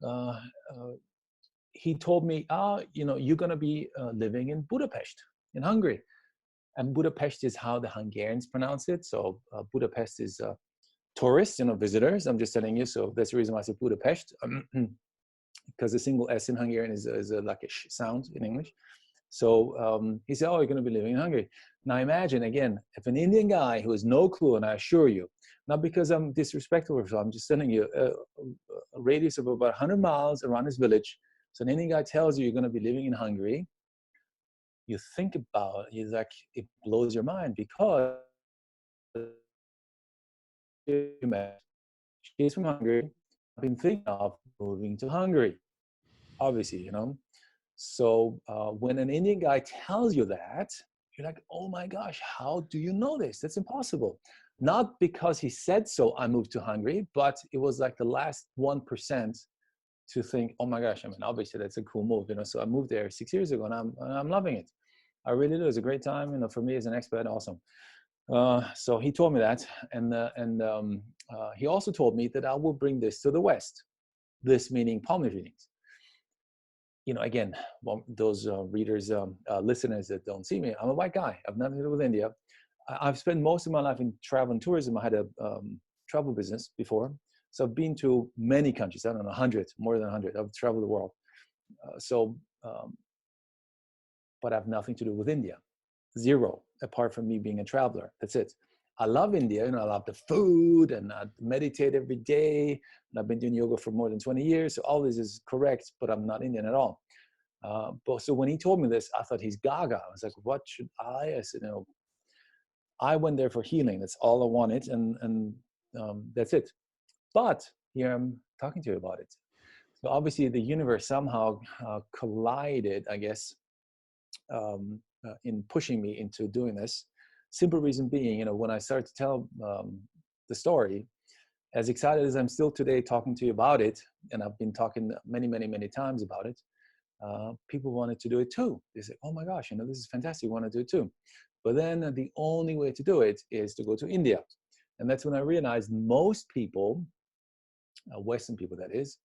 uh, he told me, you're going to be living in Budapest, in Hungary. And Budapest is how the Hungarians pronounce it. So Budapest is tourists, visitors. I'm just telling you. So that's the reason why I say Budapest, because the single S in Hungarian is like a sh sound in English. So he said, "Oh, you're going to be living in Hungary." Now imagine, again, if an Indian guy who has no clue, and I assure you, not because I'm disrespectful, so I'm just telling you, a radius of about 100 miles around his village. So an Indian guy tells you you're going to be living in Hungary. You think about it, like, it blows your mind, because she's from Hungary. I've been thinking of moving to Hungary, obviously, So when an Indian guy tells you that, you're like, "Oh my gosh, how do you know this? That's impossible." Not because he said so, I moved to Hungary, but it was like the last 1% to think, "Oh my gosh, I mean, obviously that's a cool move, So I moved there 6 years ago, and I'm loving it. I really do. It's a great time, for me as an expat, awesome. So he told me that, and he also told me that I will bring this to the West. This meaning palm readings. Again, those readers, listeners that don't see me, I'm a white guy. I've nothing to do with India. I've spent most of my life in travel and tourism. I had a travel business before. So I've been to many countries, I don't know, 100, more than 100. I've traveled the world. But I have nothing to do with India. Zero, apart from me being a traveler. That's it. I love India, I love the food, and I meditate every day, and I've been doing yoga for more than 20 years. So all this is correct, but I'm not Indian at all. But so when he told me this, I thought he's gaga. I was like, what should I said, I went there for healing. That's all I wanted, and that's it. But here I'm talking to you about it. So obviously the universe somehow collided, I guess, in pushing me into doing this. Simple reason being, when I started to tell the story, as excited as I'm still today talking to you about it, and I've been talking many, many, many times about it, people wanted to do it too. They said, "Oh my gosh, this is fantastic, I want to do it too." But then the only way to do it is to go to India. And that's when I realized most people, Western people that is,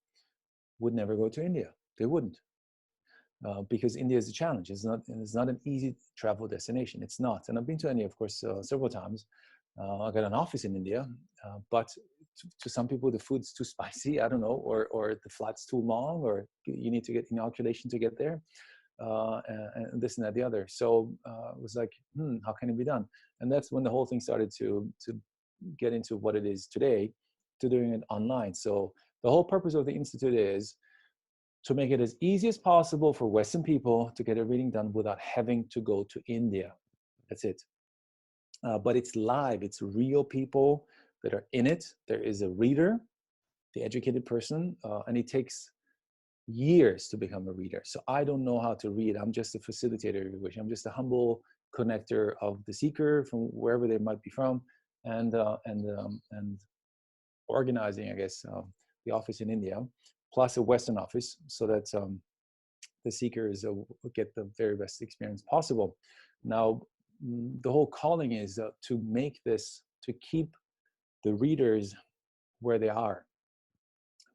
would never go to India. They wouldn't. Because India is a challenge. It's not an easy travel destination. It's not. And I've been to India, of course, several times. I got an office in India, but to some people, the food's too spicy. I don't know, or the flight's too long, or you need to get inoculation to get there. and this and that, the other. So it was like, how can it be done? And that's when the whole thing started to get into what it is today, to doing it online. So the whole purpose of the institute is to make it as easy as possible for Western people to get a reading done without having to go to India. That's it. But it's live. It's real people that are in it. There is a reader, the educated person, and it takes years to become a reader. So I don't know how to read. I'm just a facilitator, if you wish. I'm just a humble connector of the seeker from wherever they might be from, and organizing, I guess, the office in India, plus a Western office, so that the seekers get the very best experience possible. Now, the whole calling is to make this, to keep the readers where they are,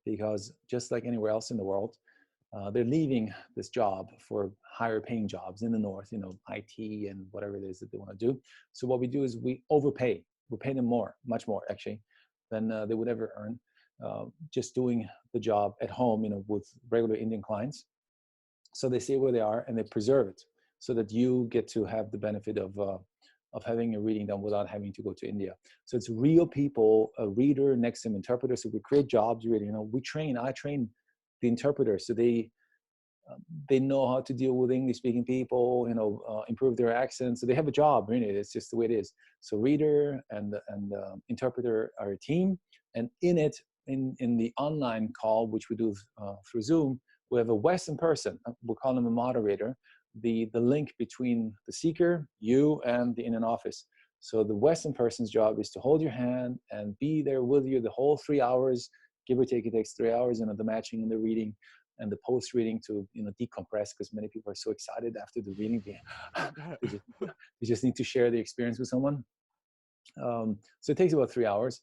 because just like anywhere else in the world, they're leaving this job for higher paying jobs in the north, IT and whatever it is that they want to do. So what we do is we overpay. We pay them more, much more actually, than they would ever earn just doing the job at home, with regular Indian clients. So they stay where they are and they preserve it, so that you get to have the benefit of having a reading done without having to go to India. So it's real people, a reader next to an interpreter. So we create jobs really. I train the interpreters, so they know how to deal with English speaking people, improve their accents. So they have a job, really. It's just the way it is. So reader and interpreter are a team. And in it, in the online call, which we do through Zoom, we have a Western person. We'll call him a moderator, the link between the seeker, you, and the Indian office. So the Western person's job is to hold your hand and be there with you the whole 3 hours, give or take. It takes 3 hours, the matching and the reading and the post reading to decompress, because many people are so excited after the reading. They just need to share the experience with someone. So it takes about 3 hours.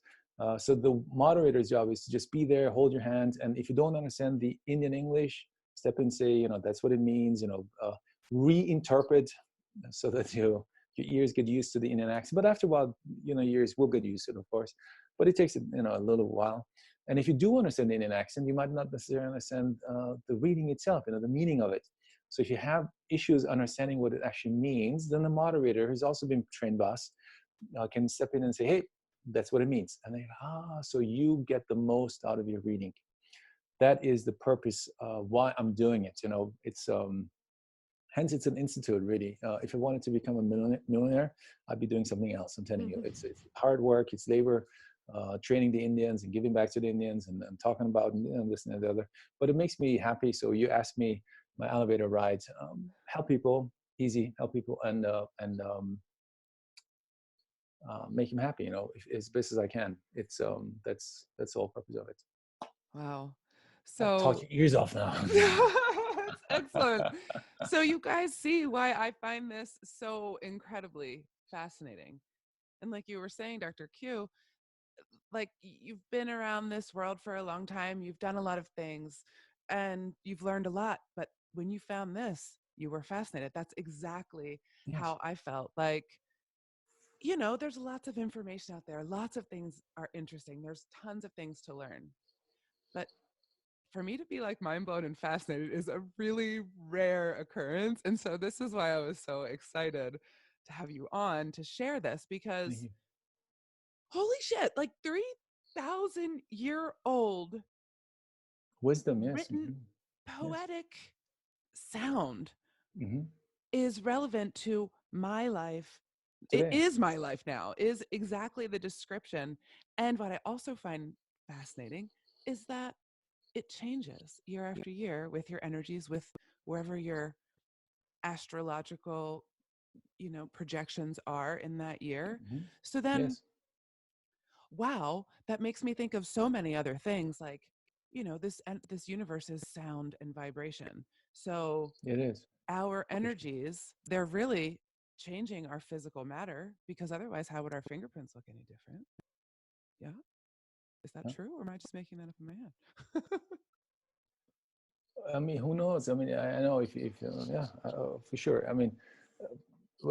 So the moderator's job is to just be there, hold your hand, and if you don't understand the Indian English, step in and say, that's what it means. Reinterpret, so that your ears get used to the Indian accent. But after a while, your ears will get used to it, of course. But it takes a little while. And if you do understand the Indian accent, you might not necessarily understand the reading itself, the meaning of it. So if you have issues understanding what it actually means, then the moderator, who's also been trained by us, can step in and say, hey, that's what it means. And they so you get the most out of your reading. That is the purpose why I'm doing it. It's hence it's an institute, really. If I wanted to become a millionaire, I'd be doing something else. I'm telling you, it's hard work, it's labor, training the Indians and giving back to the Indians and talking about this and the other. But it makes me happy. So you asked me, my elevator rides, help people, easy, help people, and make them happy, as best as I can. It's that's the whole purpose of it. Wow. I've talked So your ears off now. that's excellent. So you guys see why I find this so incredibly fascinating. And like you were saying, Dr. Q, like you've been around this world for a long time, you've done a lot of things, and you've learned a lot. But when you found this, you were fascinated. That's exactly Yes. how I felt. Like, there's lots of information out there. Lots of things are interesting. There's tons of things to learn. But for me to be like mind blown and fascinated is a really rare occurrence. And so this is why I was so excited to have you on to share this, because holy shit, like 3,000-year-old Wisdom, yes. written poetic sound Mm-hmm. is relevant to my life. It Today. is my life now, is exactly the description. And what I also find fascinating is that it changes year after year with your energies, with wherever your astrological, projections are in that year. Mm-hmm. So then, Yes, wow, that makes me think of so many other things, like, this universe is sound and vibration. So it is. our For sure. energies, they're really changing our physical matter, because otherwise how would our fingerprints look any different? Yeah. Is that Yeah. true, or am I just making that up in my head? I mean, who knows? I mean, I know if yeah, for sure. I mean,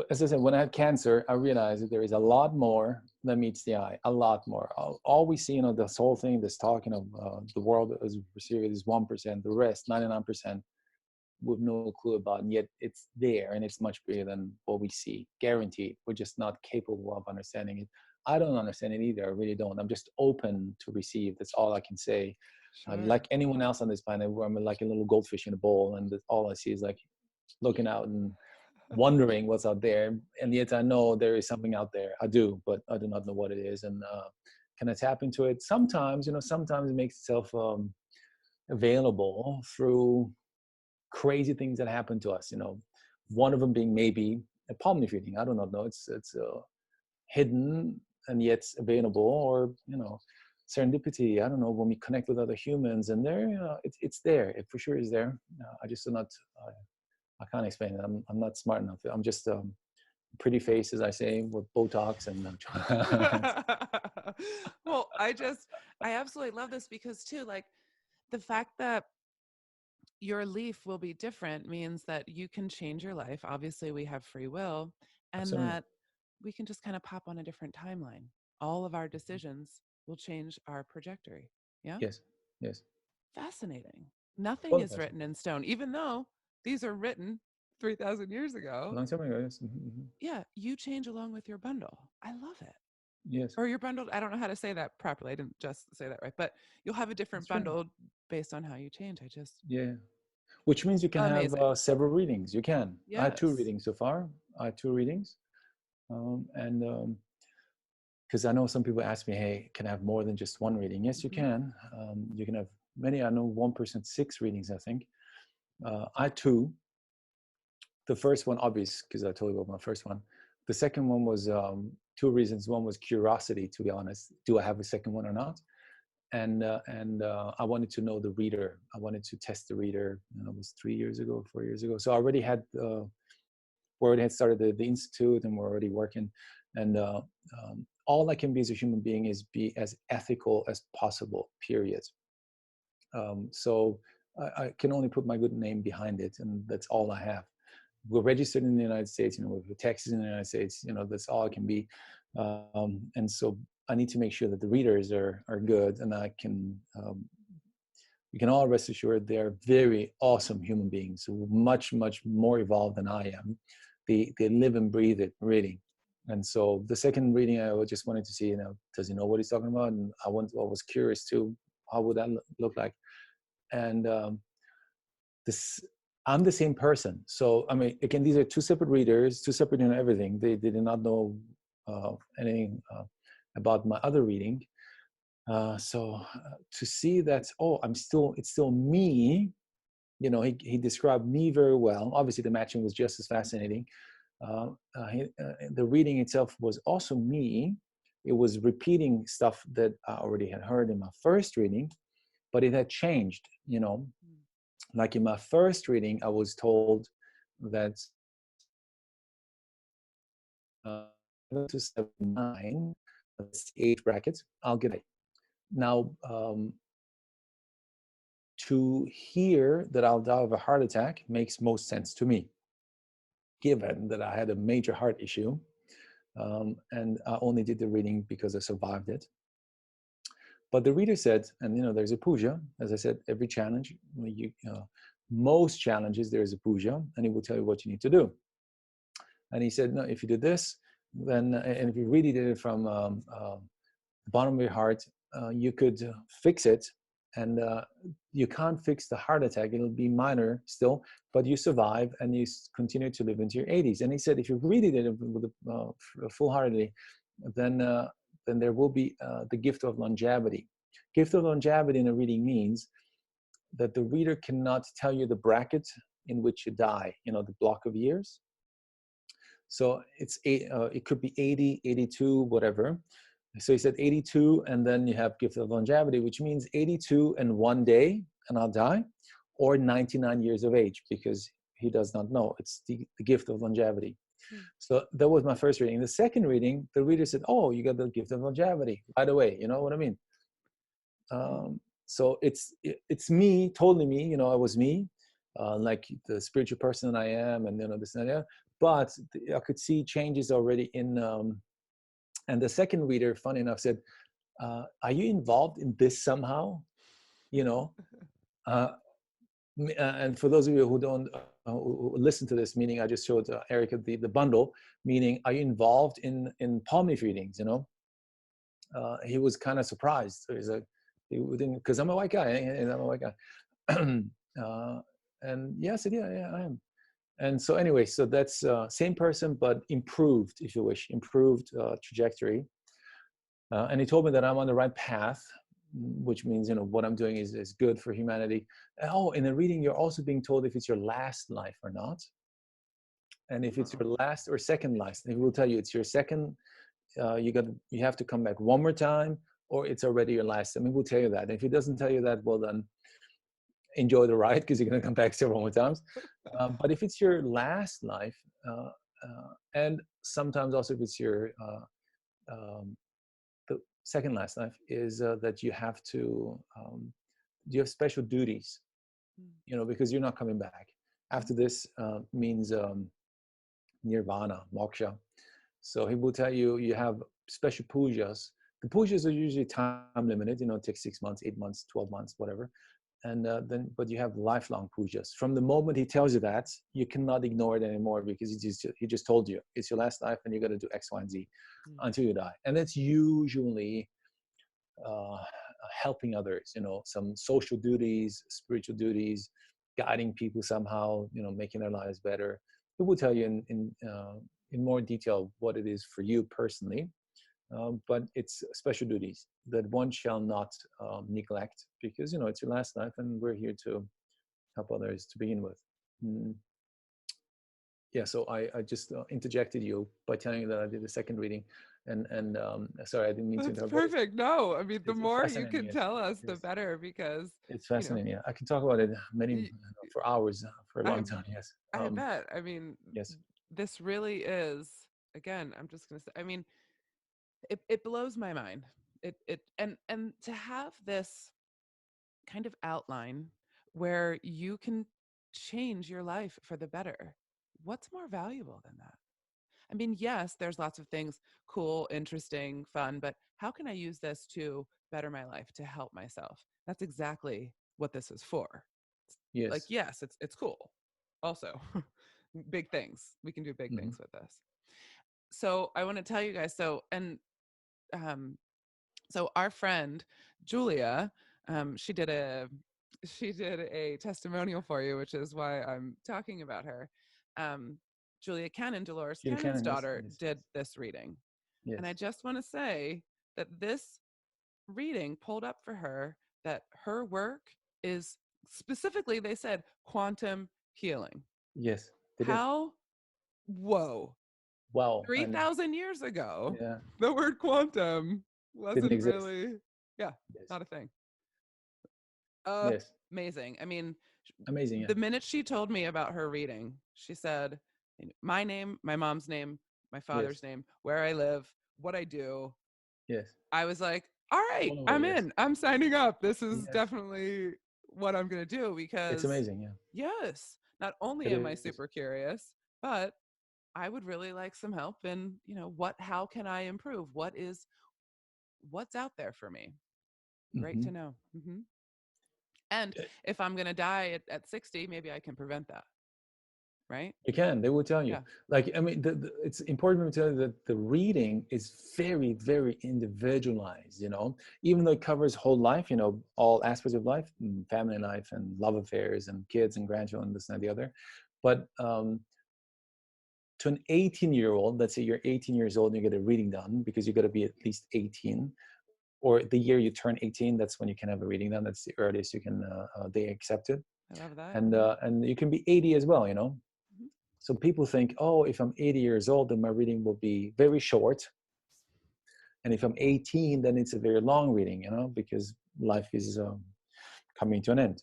as I said, when I had cancer, I realized that there is a lot more than meets the eye. A lot more. All we see, this whole thing, this talking of the world is received is 1%. The rest, 99%, with no clue about, and yet it's there, and it's much bigger than what we see. Guaranteed. We're just not capable of understanding it. I don't understand it either. I really don't. I'm just open to receive. That's all I can say. Sure. Like anyone else on this planet, where I'm like a little goldfish in a bowl, and all I see is like looking out and wondering what's out there. And yet I know there is something out there. I do, but I do not know what it is. And can I tap into it? Sometimes, sometimes it makes itself available through crazy things that happen to us. One of them being maybe a palm leaf reading. I do not know. It's hidden and yet available, or serendipity. I don't know, when we connect with other humans, and there, it's there. It for sure is there. I just do not. I can't explain it. I'm not smart enough. I'm just pretty face, as I say, with Botox and. Well, I absolutely love this because too, like the fact that your leaf will be different means that you can change your life. Obviously, we have free will, and Absolutely. that we can just kind of pop on a different timeline. All of our decisions will change our trajectory. Yeah. Yes. Yes. Fascinating. Nothing Totally is fascinating. written in stone, even though these are written 3,000 years A ago. long time ago. Yes. Mhm. Yeah, you change along with your bundle. I love it. Yes. Or your bundle. I don't know how to say that properly. I didn't just say that right, but you'll have a different That's true. bundle based on how you change. I just Yeah. Which means you can have amazing. several readings. You can. I had two Yes. readings so far. I had two readings, and because I know some people ask me, "Hey, can I have more than just one reading?" Yes, you Hmm. can. You can have many. I know one person 6 readings. I think. I had two. The first one, obvious, because I told you about my first one. The second one was two reasons. One was curiosity, to be honest. Do I have a second one or not? And I wanted to know the reader. I wanted to test the reader. It was 3 years ago, 4 years ago. So I already had we already had started the institute, and we're already working. And all I can be as a human being is be as ethical as possible. Period. So I can only put my good name behind it, and that's all I have. We're registered in the United States, with taxes in the United States, that's all I can be. And so I need to make sure that the readers are good, and I can, you can all rest assured they're very awesome human beings, much, much more evolved than I am. They live and breathe it, really. And so the second reading, I just wanted to see, does he know what he's talking about? And I was curious too, how would that look like? And this, I'm the same person. So I mean, again, these are two separate readers, two separate everything. They did not know anything about my other reading. So to see that, it's still me. He described me very well. Obviously, the matching was just as fascinating. The reading itself was also me. It was repeating stuff that I already had heard in my first reading, but it had changed. Like in my first reading, I was told that to 79, that's the age bracket, I'll get it. Now, to hear that I'll die of a heart attack makes most sense to me, given that I had a major heart issue, and I only did the reading because I survived it. But the reader said, and there's a puja, as I said, every challenge, most challenges, there's a puja, and he will tell you what you need to do. And he said, no, if you do this, then, and if you really did it from the bottom of your heart, you could fix it. And you can't fix the heart attack. It'll be minor still, but you survive and you continue to live into your 80s. And he said, if you really did it with full-heartedly, then there will be the gift of longevity. Gift of longevity in a reading means that the reader cannot tell you the bracket in which you die, the block of years. So it could be 80, 82, whatever. So he said 82, and then you have gift of longevity, which means 82 and 1 day, and I'll die, or 99 years of age, because he does not know. It's the gift of longevity. So that was my first reading. The second reading, the reader said, oh, you got the gift of longevity right away. You know what I mean? So it's me, totally me. I was me, like the spiritual person I am, and this and that. But I could see changes already in. And the second reader, funny enough, said, "Are you involved in this somehow?" Uh, And for those of you who don't who listen to this, meaning I just showed Erica the bundle, meaning are you involved in palm leaf readings? You know, he was kind of surprised. So he's like, he didn't, because I'm a white guy, and I'm a white guy. And yeah, I said, yeah, I am. And so anyway, so that's same person, but improved, if you wish, improved trajectory. And he told me that I'm on the right path, which means, you know, what I'm doing is good for humanity. Oh, in the reading, you're also being told if it's your last life or not. And if it's Oh. your last or second last, he will tell you it's your second, you have to come back one more time, or it's already your last. I mean, we'll tell you that. And if he doesn't tell you that, well, then enjoy the ride, because you're going to come back several more times. But if it's your last life, and sometimes also if it's your the second last life, is that you have to you have special duties, you know, because you're not coming back. After this means nirvana, moksha. So he will tell you you have special pujas. The pujas are usually time limited, you know, it takes 6 months, 8 months, 12 months, whatever. And then, but you have lifelong pujas. From the moment he tells you that, you cannot ignore it anymore, because he just told you it's your last life and you got to do X, Y, and Z until you die. And that's usually uh, helping others, you know, some social duties, spiritual duties, guiding people somehow, you know, making their lives better. It will tell you in more detail what it is for you personally. But it's special duties that one shall not neglect, because, you know, it's your last life and we're here to help others to begin with. Mm. Yeah, so I just interjected you by telling you that I did a second reading, and sorry, I didn't mean to That's interrupt. But perfect. No, I mean, the it's more you fascinating. can Yes, tell us, the yes, better, because, it's you know, fascinating. Yeah, I can talk about it y- for hours, for a I long time. Yes, I bet. I mean, yes. this really is, again, I'm just gonna say, I mean, it blows my mind. It and to have this kind of outline where you can change your life for the better. What's more valuable than that? I mean, yes, there's lots of things cool, interesting, fun, but how can I use this to better my life, to help myself? That's exactly what this is for. Like, Yes. yes, it's cool. Also, big things. We can do big Hmm. things with this. So I want to tell you guys. Um, so our friend Julia, she did a testimonial for you, which is why I'm talking about her. Um, Julia Cannon, Dolores Judy Cannon's Cannon. Yes, daughter, yes, did this reading. And I yes, just want to say that this reading pulled up for her that her work is, specifically, they said, quantum healing. yes. They did. How, whoa, Wow. And 3,000 years ago, yeah, the word quantum didn't wasn't exist. really, yeah, Yes, not a thing. yes. Amazing. I mean, Amazing. Yeah. the minute she told me about her reading, she said, my name, my mom's name, my Yes, father's name, where I live, what I do. yes. I was like, all right, Blown away. I'm Yes, in. I'm signing up. This is yes. definitely what I'm going to do, It's because, amazing. Yeah, yes, not only it am I is. super curious, but I would really like some help in, how can I improve? What's out there for me? Great to Hmm. know. And if I'm going to die at 60, maybe I can prevent that, right? You can. They will tell you. Yeah. Like, I mean, it's important to tell you that the reading is very, very individualized. You know, even though it covers whole life, you know, all aspects of life, family life, and love affairs, and kids and grandchildren, this and that, the other. But to an 18-year-old, let's say you're 18 years old and you get a reading done, because you got to be at least 18, or the year you turn 18, that's when you can have a reading done. That's the earliest you can they accept it. I love that. And you can be 80 as well, you know. Mhm. So people think, oh, if I'm 80 years old, then my reading will be very short. And if I'm 18, then it's a very long reading, you know, because life is coming to an end.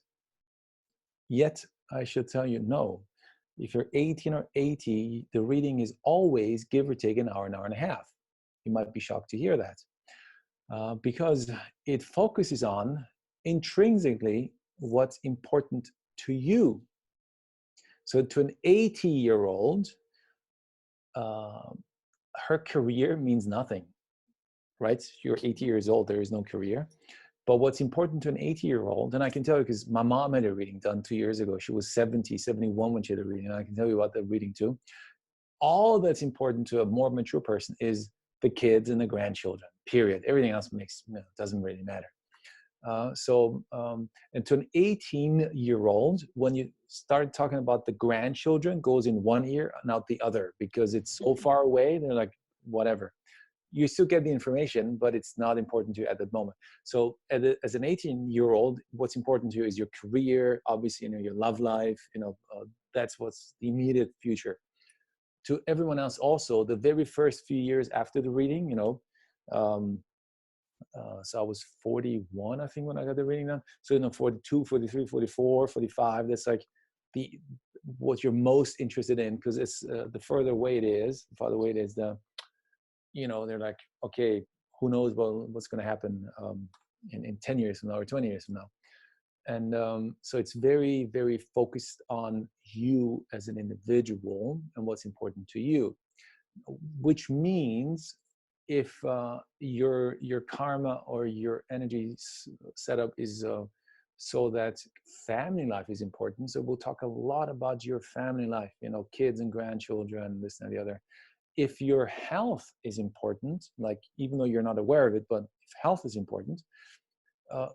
Yet, I should tell you, no. If you're 18 or 80, the reading is always, give or take, an hour and a half. You might be shocked to hear that, because it focuses on intrinsically what's important to you. So to an 80-year-old, uh, her career means nothing, right? You're 80 years old, there is no career. But what's important to an 80-year-old, and I can tell you because my mom had a reading done 2 years ago. She was 70, 71 when she had a reading. And I can tell you about the reading too. All that's important to a more mature person is the kids and the grandchildren, period. Everything else doesn't really matter. And to an 18-year-old, when you start talking about the grandchildren, goes in one ear and out the other because it's so far away. They're like, whatever. You still get the information, but it's not important to you at that moment. So as an 18-year-old, what's important to you is your career, obviously, your love life, that's what's the immediate future. To everyone else also, the very first few years after the reading, um, so I was 41, I think, when I got the reading done. So 42, 43, 44, 45, that's like what you're most interested in, because it's the further away it is, they're like, okay, who knows what's going to happen in 10 years from now or 20 years from now. And so it's very, very focused on you as an individual and what's important to you, which means if your karma or your energy setup is so that family life is important. So we'll talk a lot about your family life, kids and grandchildren, this and the other. If your health is important, like even though you're not aware of it, but if health is important,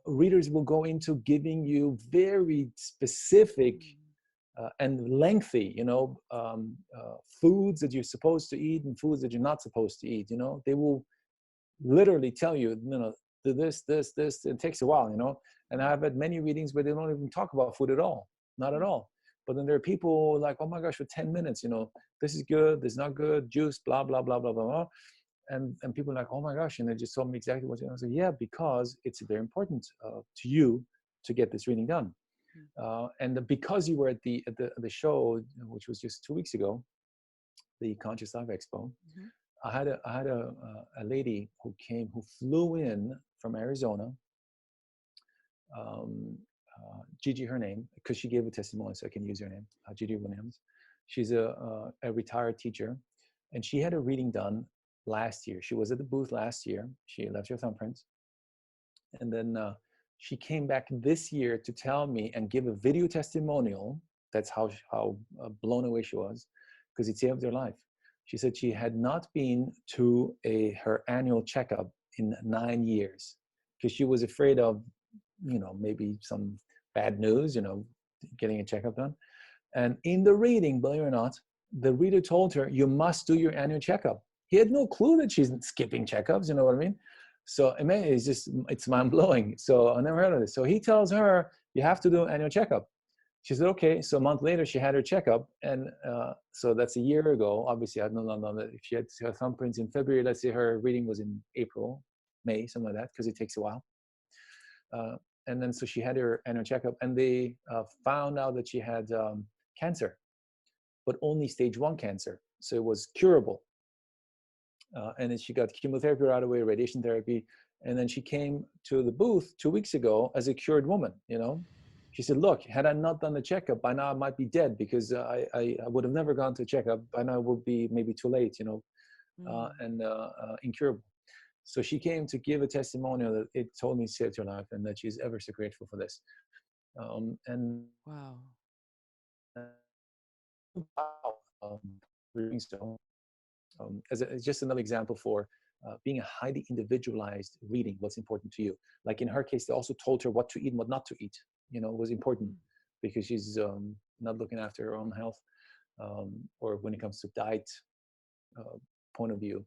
readers will go into giving you very specific and lengthy, foods that you're supposed to eat and foods that you're not supposed to eat. They will literally tell you, do this. It takes a while, And I've had many readings where they don't even talk about food at all, not at all. But then there are people like, oh my gosh, for 10 minutes, this is good, this is not good, juice, blah, blah, blah, blah, blah, blah. And people are like, oh my gosh, and they just told me exactly what. I said, yeah, because it's very important to you to get this reading done. And because you were at the show, which was just 2 weeks ago, the Conscious Life Expo, I had a lady who flew in from Arizona. Gigi, her name, because she gave a testimony, so I can use her name. Gigi Williams. She's a retired teacher, and she had a reading done last year. She was at the booth last year. She left her thumbprints, and then she came back this year to tell me and give a video testimonial. That's how blown away she was, because it saved her life. She said she had not been to her annual checkup in 9 years because she was afraid of, maybe some bad news, getting a checkup done. And in the reading, believe it or not, the reader told her, you must do your annual checkup. He had no clue that she's skipping checkups, you know what I mean? So it's mind-blowing. So I never heard of this. So he tells her, you have to do an annual checkup. She said, okay. So a month later, she had her checkup. And so that's a year ago. Obviously, I don't know if she had her thumbprints in February. Let's say her reading was in April, May, something like that, because it takes a while. And then so she had her annual checkup, and they found out that she had cancer, but only stage 1 cancer. So it was curable. And then she got chemotherapy right away, radiation therapy. And then she came to the booth 2 weeks ago as a cured woman, She said, look, had I not done the checkup, by now I might be dead, because I would have never gone to a checkup. By now it would be maybe too late, and incurable. So she came to give a testimonial that it totally saved her life, and that she's ever so grateful for this. And Wow. So, as just another example for being a highly individualized reading, what's important to you. Like in her case, they also told her what to eat and what not to eat. Was important because she's not looking after her own health, or when it comes to diet point of view,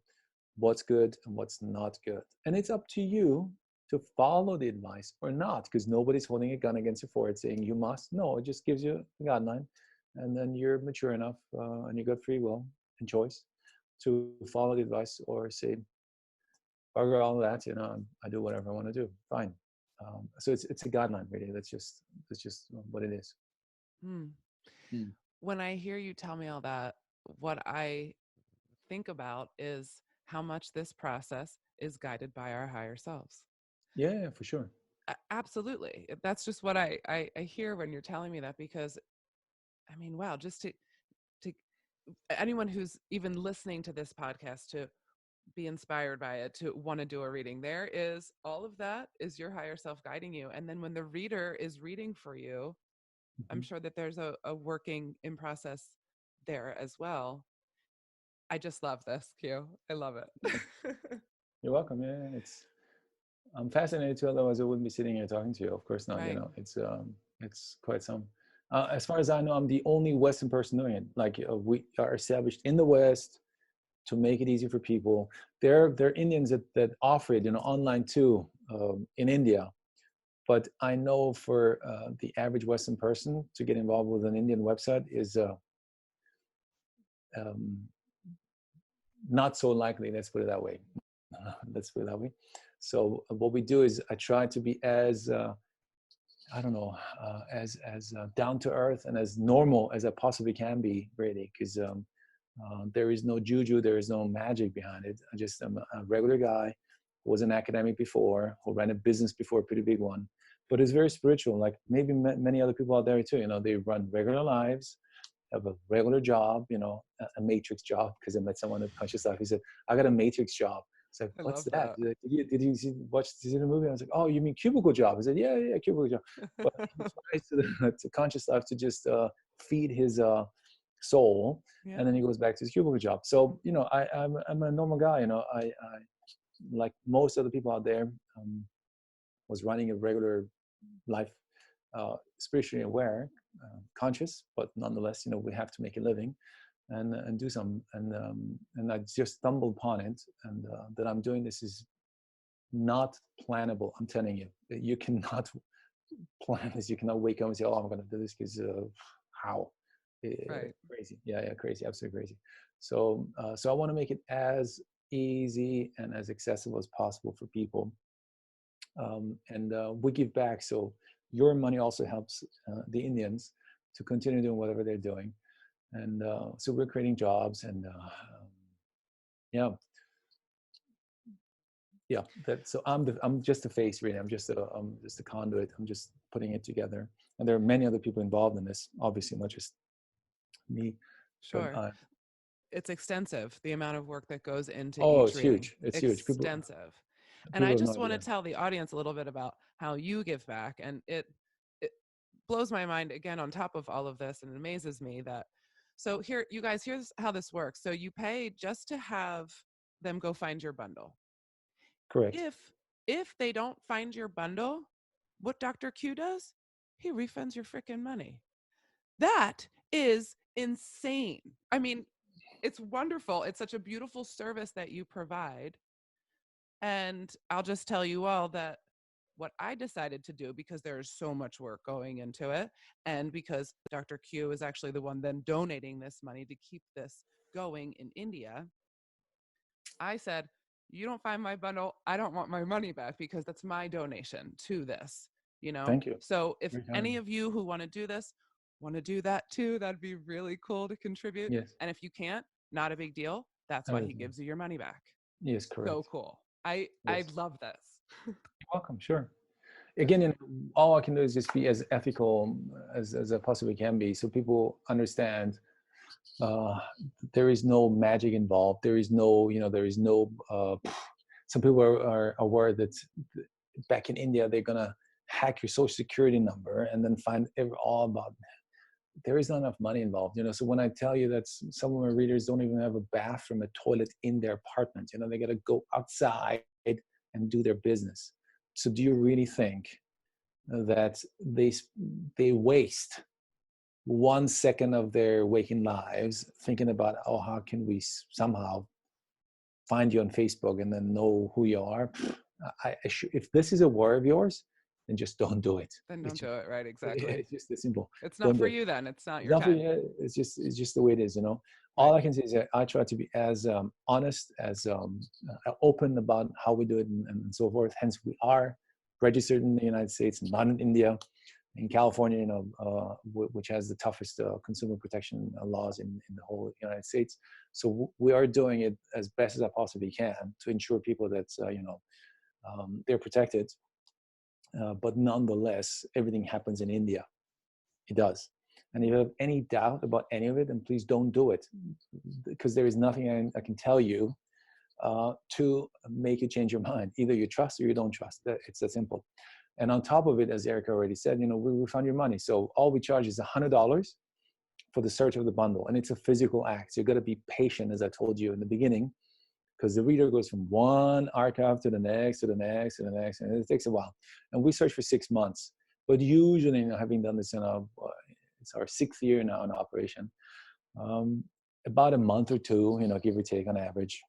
what's good and what's not good. And it's up to you to follow the advice or not, because nobody's holding a gun against your forehead saying you must. No, it just gives you a guideline, and then you're mature enough and you got free will and choice to follow the advice or say, bugger all that, I do whatever I want to do. Fine. So it's a guideline, really. That's just what it is. When I hear you tell me all that, what I think about is how much this process is guided by our higher selves. Yeah, for sure. Absolutely. That's just what I hear when you're telling me that, because I mean, wow, just to anyone who's even listening to this podcast, to be inspired by it, to want to do a reading. There is all of that is your higher self guiding you. And then when the reader is reading for you, I'm Mhm. sure that there's a working in process there as well. I just love this, Q. I love Yeah. it. You're welcome. Yeah, I'm fascinated too. Otherwise, I wouldn't be sitting here talking to you. Of course not. You Right. know, it's quite some. As far as I know, I'm the only Western person doing it. Like we are established in the West to make it easy for people. There are Indians that offer it, you know, online too, in India. But I know for the average Western person to get involved with an Indian website is um, not so likely. Let's put it that way. Let's put it that way. So what we do is I try to be as I don't know, as down to earth and as normal as I possibly can be, really, because there is no juju, there is no magic behind it. I just am a regular guy who was an academic before, who ran a business before, a pretty big one, but it's very spiritual. Like maybe many other people out there too. You know, they run regular lives, have a regular job, you know, a matrix job. Because I met someone at Conscious Life. He said, "I got a matrix job." It's like, I what's love that? that. He's like, did you see the movie? I was like, oh, you mean cubicle job? I said, yeah, yeah, cubicle job. But he tries to Conscious Life to just feed his soul, Yeah. and then he goes back to his cubicle job. So you know, I'm a normal guy. You know, I like most other people out there, was running a regular life, spiritually aware, conscious, but nonetheless, you know, we have to make a living and do some. And I just stumbled upon it, and that I'm doing this is not plannable. I'm telling you, you cannot plan this. You cannot wake up and say, "Oh, I'm going to do this," because how? Right. Crazy. Yeah, yeah, crazy, absolutely crazy. So I want to make it as easy and as accessible as possible for people, and we give back. So your money also helps the Indians to continue doing whatever they're doing, and so we're creating jobs, and yeah, yeah. That so I'm just a face, really. I'm just a conduit. I'm just putting it together, and there are many other people involved in this. Obviously, not just me, but Sure. It's extensive, the amount of work that goes into oh, each it's reading. huge. It's huge. Extensive. And I People have no just want to idea. tell the audience a little bit about how you give back. And it blows my mind again on top of all of this, and it amazes me that so here, you guys, here's how this works. So you pay just to have them go find your bundle. Correct. If they don't find your bundle, what Dr. Q does, he refunds your freaking money. That is insane. I mean, it's wonderful. It's such a beautiful service that you provide. And I'll just tell you all that what I decided to do, because there's so much work going into it, and because Dr. Q is actually the one then donating this money to keep this going in India, I said, you don't find my bundle, I don't want my money back, because that's my donation to this, you know? Thank you. So if Very kind. any of you who want to do this want to do that too, that'd be really cool to contribute. Yes. And if you can't, not a big deal. That's why he Everything. gives you your money back. Yes. So Correct. cool. I Yes. love this. You're welcome. Sure. Again, you know, all I can do is just be as ethical as I possibly can be, so people understand uh, there is no magic involved. There is no, you know, there is no. Some people are aware that back in India they're gonna hack your social security number and then find all about. There is not enough money involved, you know. So when I tell you that some of my readers don't even have a bathroom, a toilet in their apartment, you know, they got to go outside and do their business. So do you really think that they waste 1 second of their waking lives thinking about, oh, how can we somehow find you on Facebook and then know who you are? If this is a war of yours, then just don't do it. Then It's don't just, do it. Right. Exactly. it's just this simple. It's not Don't do for it. you then. It's not It's your not for time. you. It's just the way it is, you know. All Right. I can say is that I try to be as honest, as open about how we do it, and so forth. Hence, we are registered in the United States, not in India. In California, you know, which has the toughest consumer protection laws in the whole United States. So we are doing it as best as I possibly can to ensure people that you know, they're protected. But nonetheless, everything happens in India. It does. And if you have any doubt about any of it, then please don't do it, because there is nothing I can tell you to make you change your mind. Either you trust or you don't trust. It's that simple. And on top of it, as Erica already said, we refund your money. So all we charge is $100 for the search of the bundle. And it's a physical act. So you got to be patient, as I told you in the beginning, because the reader goes from one archive to the next, to the next, to the next, and it takes a while. And we search for 6 months. But usually, having done this it's our 6th year now in operation, about a month or two, give or take on average.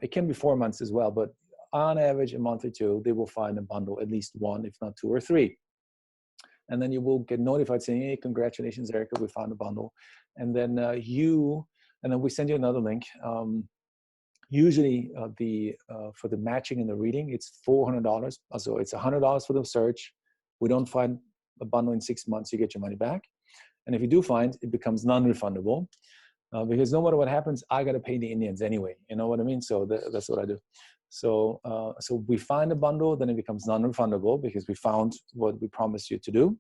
It can be 4 months as well, but on average, a month or two, they will find a bundle, at least one, if not 2 or 3. And then you will get notified saying, hey, congratulations, Erica, we found a bundle. And then we send you another link. Usually for the matching and the reading, it's $400. So it's $100 for the search. We don't find a bundle in 6 months, you get your money back. And if you do find, it becomes non-refundable. Because no matter what happens, I got to pay the Indians anyway. You know what I mean? So that's what I do. So we find a bundle, then it becomes non-refundable because we found what we promised you to do.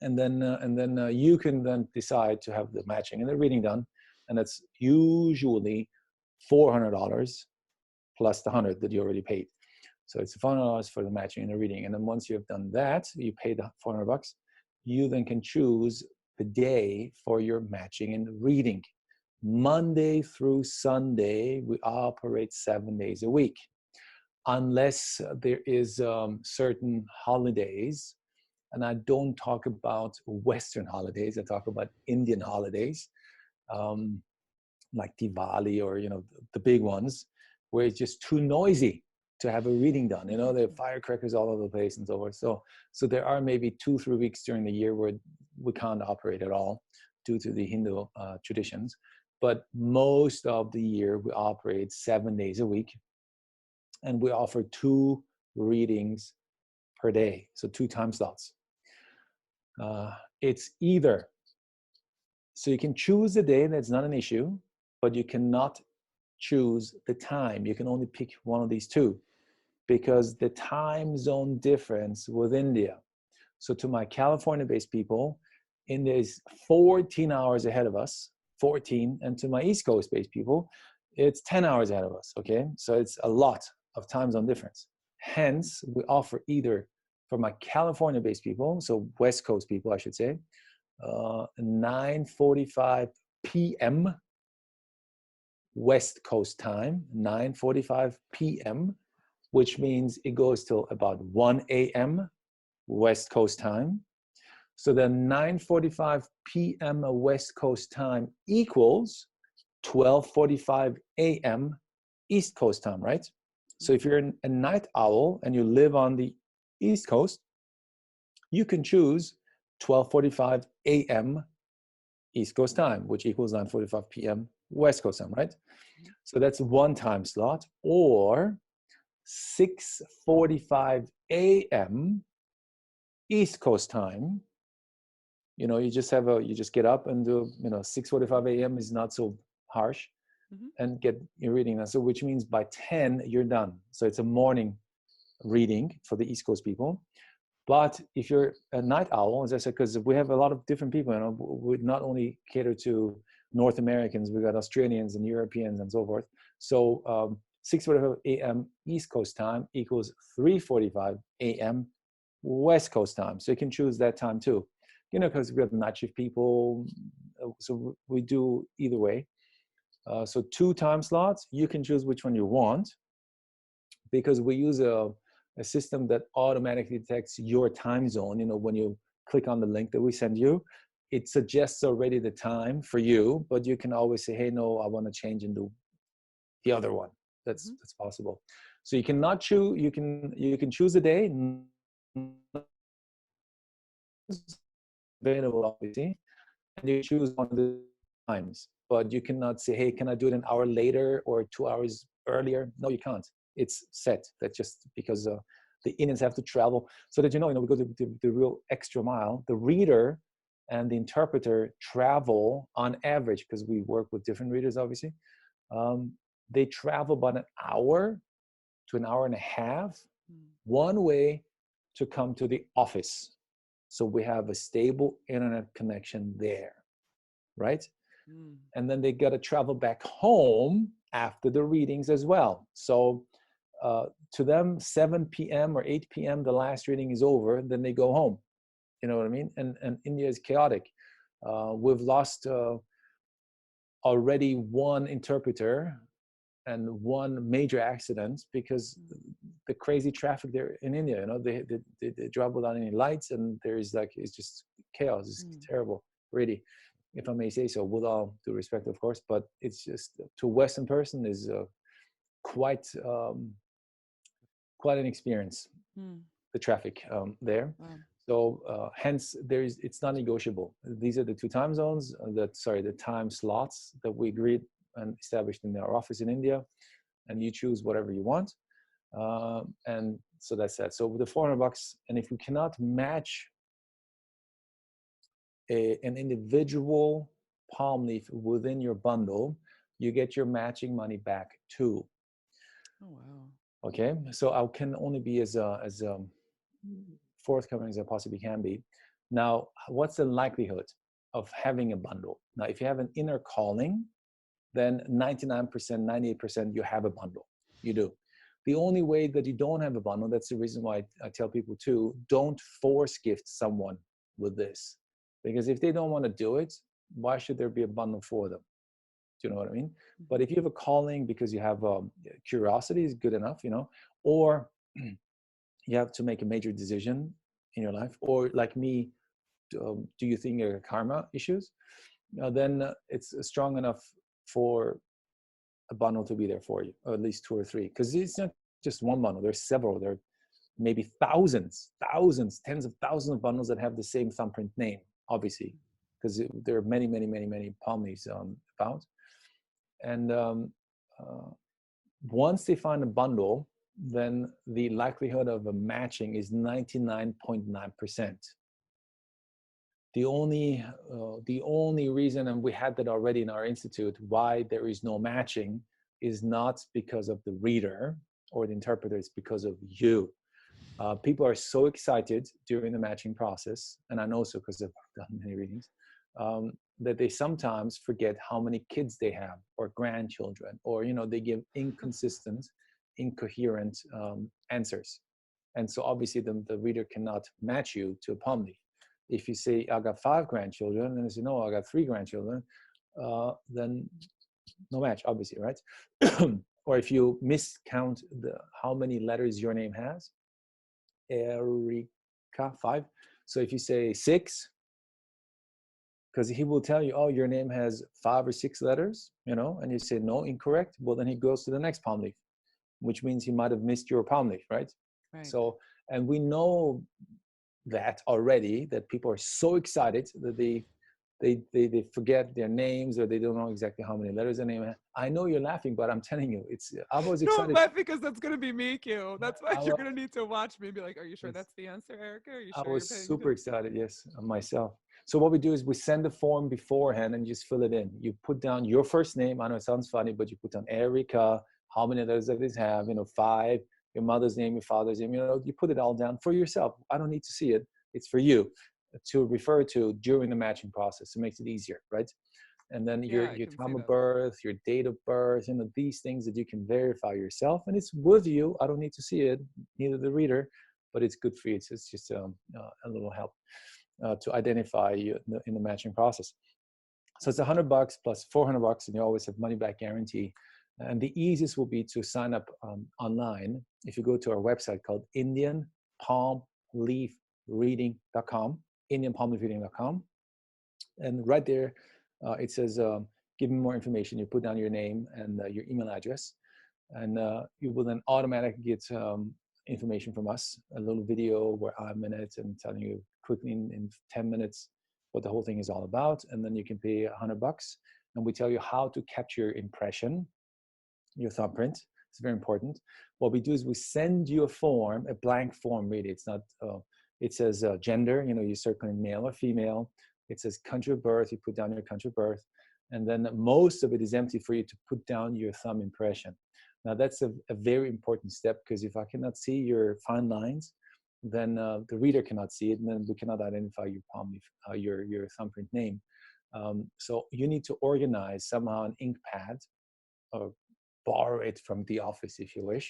And then you can then decide to have the matching and the reading done. And that's usually $400 plus the 100 that you already paid. So it's $400 for the matching and the reading. And then once you have done that, you pay the $400. You then can choose the day for your matching and reading. Monday through Sunday, we operate 7 days a week, unless there is certain holidays. And I don't talk about Western holidays. I talk about Indian holidays, like Diwali or the big ones, where it's just too noisy to have a reading done. There are firecrackers all over the place and so forth. So there are maybe 2-3 weeks during the year where we can't operate at all due to the Hindu traditions. But most of the year we operate 7 days a week, and we offer 2 readings per day, so 2 time slots. It's either, so you can choose the day, that's not an issue, but you cannot choose the time. You can only pick one of these 2 because the time zone difference with India. So to my California-based people, India is 14 hours ahead of us, 14, and to my East Coast-based people, it's 10 hours ahead of us, okay? So it's a lot of time zone difference. Hence, we offer either for my California-based people, so West Coast people, I should say, 9:45 p.m. West Coast time, 9:45 p.m., which means it goes till about 1 a.m. West Coast time. So then 9:45 p.m. West Coast time equals 12:45 a.m. East Coast time, right? So if you're a night owl and you live on the East Coast, you can choose 12:45 a.m. East Coast time, which equals 9:45 p.m. West Coast time, right? So that's one time slot, or 6:45 a.m. East Coast time. You just get up and do, 6:45 a.m. is not so harsh, and get your reading done. So which means by 10 you're done. So it's a morning reading for the East Coast people. But if you're a night owl, as I said, because we have a lot of different people, we not only cater to North Americans, we got Australians and Europeans and so forth. So 6:45 a.m. East Coast time equals 3:45 a.m. West Coast time. So you can choose that time too. Because we have night shift people, so we do either way. So 2 time slots, you can choose which one you want, because we use a system that automatically detects your time zone. When you click on the link that we send you, it suggests already the time for you, but you can always say, hey, no, I want to change and do the other one. That's possible. So you cannot choose, you can choose a day, available obviously, and you choose one of the times, but you cannot say, hey, can I do it an hour later or 2 hours earlier? No, you can't. It's set. That's just because the Indians have to travel, so that we go the real extra mile. The reader and the interpreter travel on average, because we work with different readers obviously, they travel about an hour to an hour and a half one way to come to the office. So we have a stable internet connection there, right? And then they got to travel back home after the readings as well. So to them, 7 p.m. or 8 p.m., the last reading is over, then they go home. You know what I mean? And India is chaotic. We've lost already one interpreter and one major accident because the crazy traffic there in India. You know, they drive without any lights, and there's like, it's just chaos. It's terrible, really, if I may say so, with all due respect, of course. But it's just, to a Western person, is quite quite an experience. The traffic there. Wow. So hence, it's not negotiable. These are the two time zones, the time slots that we agreed and established in our office in India, and you choose whatever you want. And so that's that. So with the $400, and if you cannot match an individual palm leaf within your bundle, you get your matching money back too. Oh wow. Okay, so I can only be as forthcoming as I possibly can be. Now, what's the likelihood of having a bundle? Now, if you have an inner calling, then 99%, 98% you have a bundle. You do. The only way that you don't have a bundle, that's the reason why I tell people too, don't force gift someone with this. Because if they don't want to do it, why should there be a bundle for them? Do you know what I mean? But if you have a calling because you have curiosity is good enough, you know, or you have to make a major decision in your life, or like me, do you think there are karma issues? Then it's strong enough for a bundle to be there for you, or at least two or three, because it's not just one bundle. There's several. There are maybe thousands, tens of thousands of bundles that have the same thumbprint name, obviously, because there are many, many, many, many palm leaves about. And once they find a bundle, then the likelihood of a matching is 99.9%. The only reason, and we had that already in our institute, why there is no matching is not because of the reader or the interpreter, it's because of you. People are so excited during the matching process, and I know so because I've done many readings, that they sometimes forget how many kids they have or grandchildren, or they give inconsistent, incoherent answers. And so obviously the reader cannot match you to a palm leaf. If you say, I got 5 grandchildren, and they say, no, I got 3 grandchildren, then no match, obviously, right? Or if you miscount how many letters your name has, Erica, 5. So if you say 6, because he will tell you, oh, your name has 5 or 6 letters, and you say, no, incorrect. Well, then he goes to the next palm leaf, which means he might have missed your palm leaf, right? So, and we know that already, that people are so excited that they forget their names, or they don't know exactly how many letters their name has. I know you're laughing, but I'm telling you, I was excited. No, I'm because that's going to be me, Q. That's why you're going to need to watch me and be like, are you sure that's the answer, Erica? Are you sure I was you're paying super excited, yes, myself. So what we do is we send the form beforehand and just fill it in. You put down your first name. I know it sounds funny, but you put down Erica, how many letters does this have, 5, your mother's name, your father's name, you put it all down for yourself. I don't need to see it. It's for you to refer to during the matching process. It makes it easier, right? And then your time of birth, your date of birth, these things that you can verify yourself, and it's with you. I don't need to see it, neither the reader, but it's good for you. It's just a little help to identify you in the matching process. So it's $100 plus $400, and you always have money back guarantee. And the easiest will be to sign up online. If you go to our website called IndianPalmLeafReading.com, IndianPalmLeafReading.com, and right there it says, give me more information. You put down your name and your email address, and you will then automatically get information from us, a little video where I'm in it and telling you quickly in 10 minutes what the whole thing is all about. And then you can pay $100, and we tell you how to capture your impression, your thumbprint. It's very important. What we do is we send you a form, a blank form, really. It's not, it says gender, you're circling male or female. It says country of birth, you put down your country of birth. And then most of it is empty for you to put down your thumb impression. Now that's a very important step, because if I cannot see your fine lines, then the reader cannot see it, and then we cannot identify your palm leaf, your thumbprint name. So you need to organize somehow an ink pad, or borrow it from the office if you wish.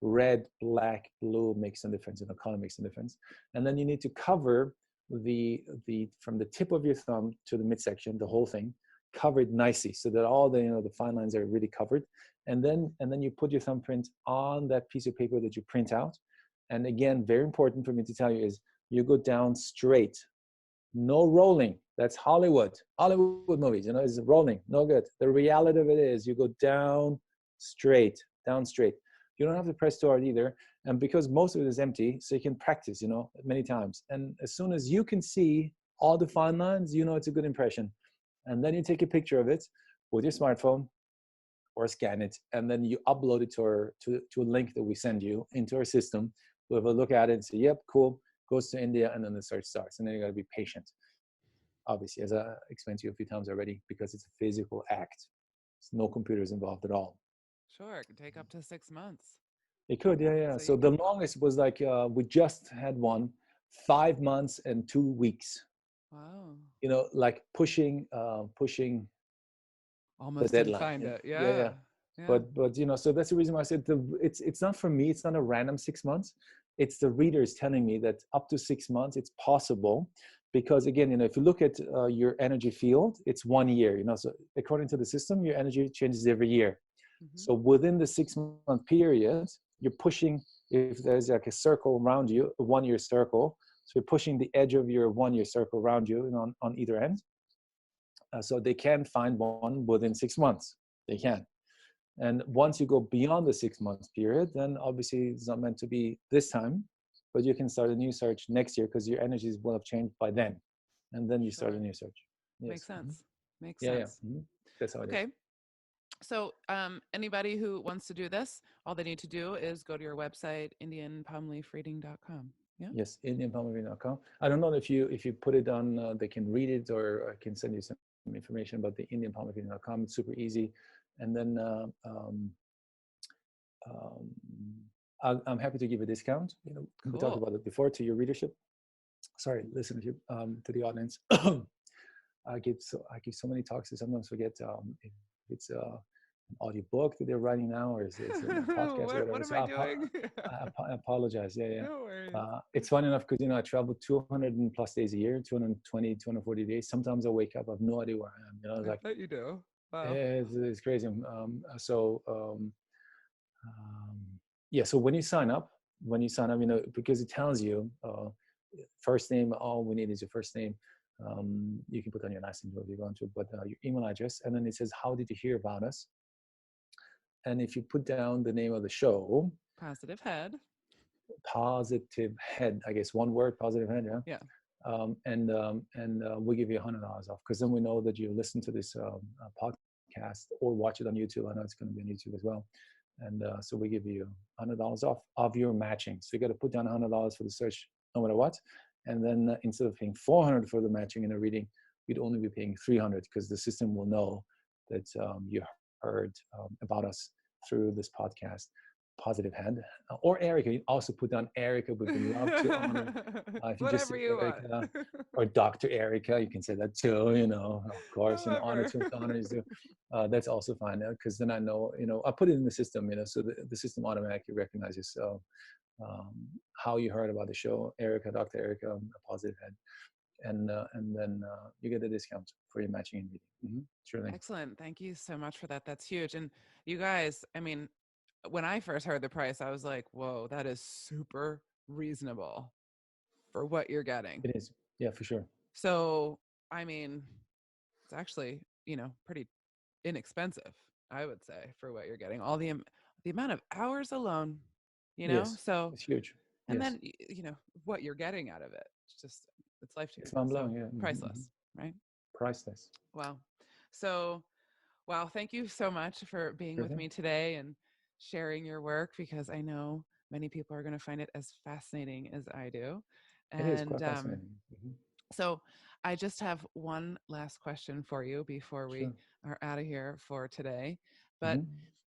Red, black, blue makes no difference, and the color makes no difference. And then you need to cover the from the tip of your thumb to the midsection, the whole thing, cover it nicely so that all the the fine lines are really covered. And then you put your thumbprint on that piece of paper that you print out. And again, very important for me to tell you is you go down straight, no rolling. That's Hollywood movies, is rolling, no good. The reality of it is you go down straight. You don't have to press too hard either. And because most of it is empty, so you can practice, many times. And as soon as you can see all the fine lines, it's a good impression. And then you take a picture of it with your smartphone or scan it, and then you upload it to a link that we send you into our system. We'll have a look at it and say, yep, cool, goes to India, and then the search starts. And then you got to be patient. Obviously, as I explained to you a few times already, because it's a physical act. There's no computers involved at all. Sure, it could take up to 6 months. It could, yeah. So the longest was like, we just had one, 5 months and 2 weeks. Wow. Like pushing Almost the didn't deadline. find it. Yeah. Yeah. But so that's the reason why I said it's not for me. It's not a random 6 months. It's the readers telling me that up to 6 months it's possible, because again, if you look at your energy field, it's 1 year. So according to the system, your energy changes every year. Mm-hmm. So within the 6-month period, you're pushing. If there's like a circle around you, a 1 year circle, so you're pushing the edge of your 1 year circle around you, on either end. So they can find one within 6 months. They can. And once you go beyond the 6 months period, then obviously it's not meant to be this time, but you can start a new search next year because your energies will have changed by then. And then you start a new search. Yes. Makes sense. Makes Yeah, sense. yeah. That's how it is. Okay. So anybody who wants to do this, all they need to do is go to your website, indianpalmleafreading.com. Yeah. Yes, indianpalmleafreading.com. I don't know if you put it on, they can read it, or I can send you some information about the indianpalmleafreading.com. It's super easy. And then I'm happy to give a discount. Cool. We talked about it before, to your readership. Sorry, listenership, to the audience. I give so many talks, I sometimes forget if it's an audio book that they're writing now, or is it a podcast or whatever. What am I doing? I apologize. Yeah. No worries. It's fun enough because I travel 200 and plus days a year, 220, 240 days. Sometimes I wake up, I have no idea where I am. I like, bet you do. Wow. It's crazy. Yeah. So when you sign up, because it tells you first name, all we need is your first name. You can put on your last name if you want to, but your email address, and then it says, how did you hear about us? And if you put down the name of the show, Positive Head, I guess one word, Positive Head. Yeah. And we'll give you $100 off, because then we know that you listen to this podcast or watch it on YouTube. I know it's going to be on YouTube as well. And so we give you $100 off of your matching. So you got to put down $100 for the search no matter what. And then instead of paying $400 for the matching and the reading, you'd only be paying $300, because the system will know that you heard about us through this podcast. Positive Head, or Erica. You also put down Erica. We would love to honor. If you just say Erica or Dr. Erica, you can say that too. Of course, honor to honors too. That's also fine, because then I know. I put it in the system. So the system automatically recognizes how you heard about the show. Erica, Dr. Erica, Positive Head, and then you get a discount for your matching and reading. Sure thing. Excellent. Thank you so much for that. That's huge. And you guys, when I first heard the price, I was like, whoa, that is super reasonable for what you're getting. It is. Yeah, for sure. So, it's actually, pretty inexpensive, I would say, for what you're getting. All the amount of hours alone, Yes, so it's huge. And yes. then, what you're getting out of it. It's life changing. It's mind-blowing, yeah. Priceless, right? Priceless. Wow. So, wow, thank you so much for being with me today and sharing your work, because I know many people are going to find it as fascinating as I do. It is quite fascinating. So I just have one last question for you before we are out of here for today. But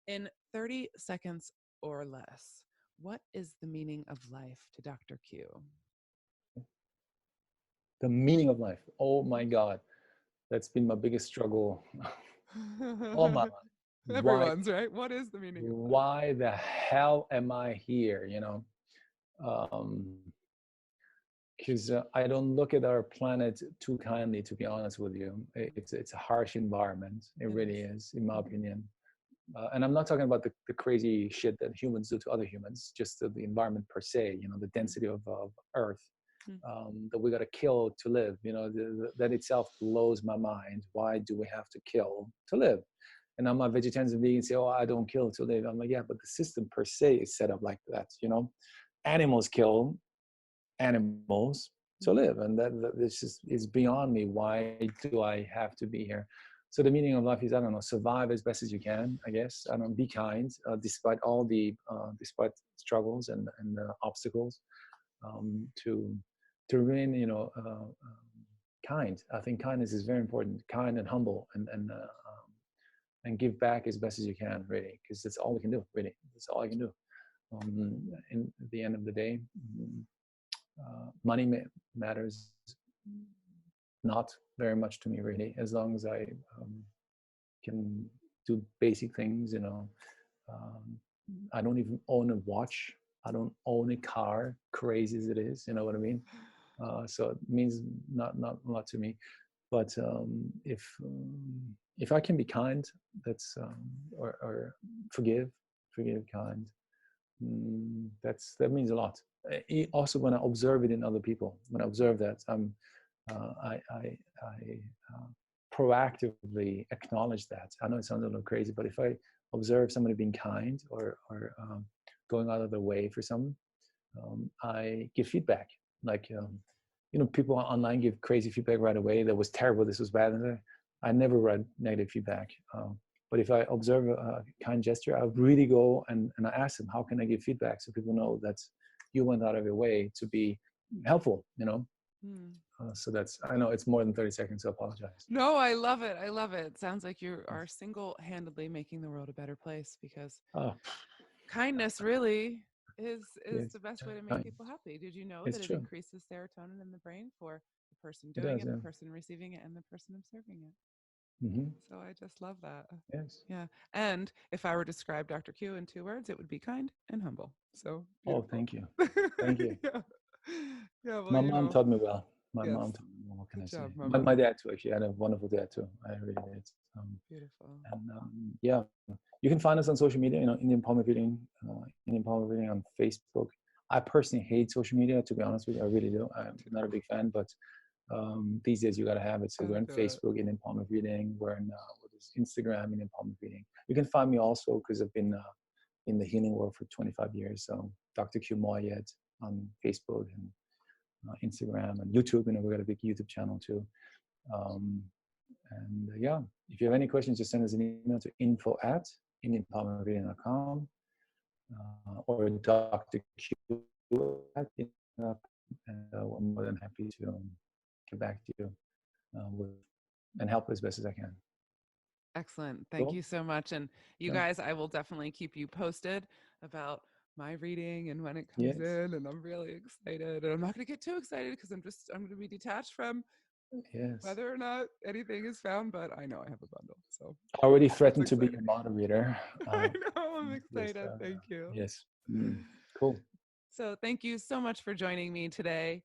in 30 seconds or less, what is the meaning of life to Dr. Q? The meaning of life. Oh my God. That's been my biggest struggle all my life. why Everyone's right. What is the meaning of life? why the hell am I here? Um, because I don't look at our planet too kindly, to be honest with you. It's a harsh environment. It It really is. is, in my Mhm. opinion. And I'm not talking about the crazy shit that humans do to other humans, just the environment per se. The density of Earth Mm. that we got to kill to live. That itself blows my mind. Why do we have to kill to live? And I'm a vegetarian and vegan say, oh, I don't kill to live. I'm like, yeah, but the system per se is set up like that. Animals kill animals to Mhm. live, and that this is beyond me. Why do I have to be here? So the meaning of life is, I don't know, survive as best as you can, I guess. I don't Be kind, despite all the despite struggles and obstacles, to remain, kind. I think kindness is very important, kind and humble, and give back as best as you can, really, because that's all we can do, really. That's all I can do. In the end of the day, money matters not very much to me, really, as long as I can do basic things. Um, I don't even own a watch. I don't own a car, crazy as it is. You know what I mean? So it means not a lot to me. But if I can be kind, that's or forgive, kind. That means a lot. Also, when I observe it in other people, when I observe that, I proactively acknowledge that. I know it sounds a little crazy, but if I observe somebody being kind or going out of their way for someone, I give feedback. Like, people online give crazy feedback right away. That was terrible. This was bad. And I never read negative feedback. But if I observe a kind gesture, I really go and I ask them, how can I give feedback so people know that you went out of your way to be helpful, Mm. So I know it's more than 30 seconds, so I apologize. No, I love it. I love it. Sounds like you are single-handedly making the world a better place because Oh, kindness really is yes, the best way to make kind. people happy. Did you know It's that it true. increases serotonin in the brain for the person It doing does, it, the yeah. person receiving it, and the person observing it? Hmm. So I just love that. Yes. Yeah. And if I were to describe Dr. Q in 2 words, it would be kind and humble. So Oh, beautiful. thank you. Thank you. Yeah. Yeah. Well, My mom taught me well. My yes. mom taught me well. What can I Good say? job, My Mama. dad too. Actually, I had a wonderful dad too. I really did. Beautiful. And yeah, you can find us on social media. Indian Palm Reading, Indian Palm Reading on Facebook. I personally hate social media. To be honest with you, I really do. I'm not a big fan, but these days you got to have it. So we're Gotta on do it. Facebook, Indian Palm Reading. We're on what is Instagram, Indian Palm Reading. You can find me also because I've been in the healing world for 25 years. So Dr. Q Moayad on Facebook and Instagram and YouTube. We got a big YouTube channel too. Um, and yeah, if you have any questions, just send us an email to info@indianpalmreading.com or Dr. Q at, and we're more than happy to get back to you with and help as best as I can. Excellent. Thank Cool. you so much. And you Sure. guys, I will definitely keep you posted about my reading and when it comes Yes. in. And I'm really excited. And I'm not going to get too excited because I'm going to be detached from Yes. whether or not anything is found, but I know I have a bundle. So I already that's threatened to be exciting. your moderator. I know. I'm Just excited. Thank you. yes. Cool. So thank you so much for joining me today.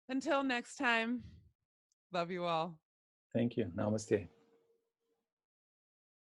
Until next time, love you all. Thank you. Namaste.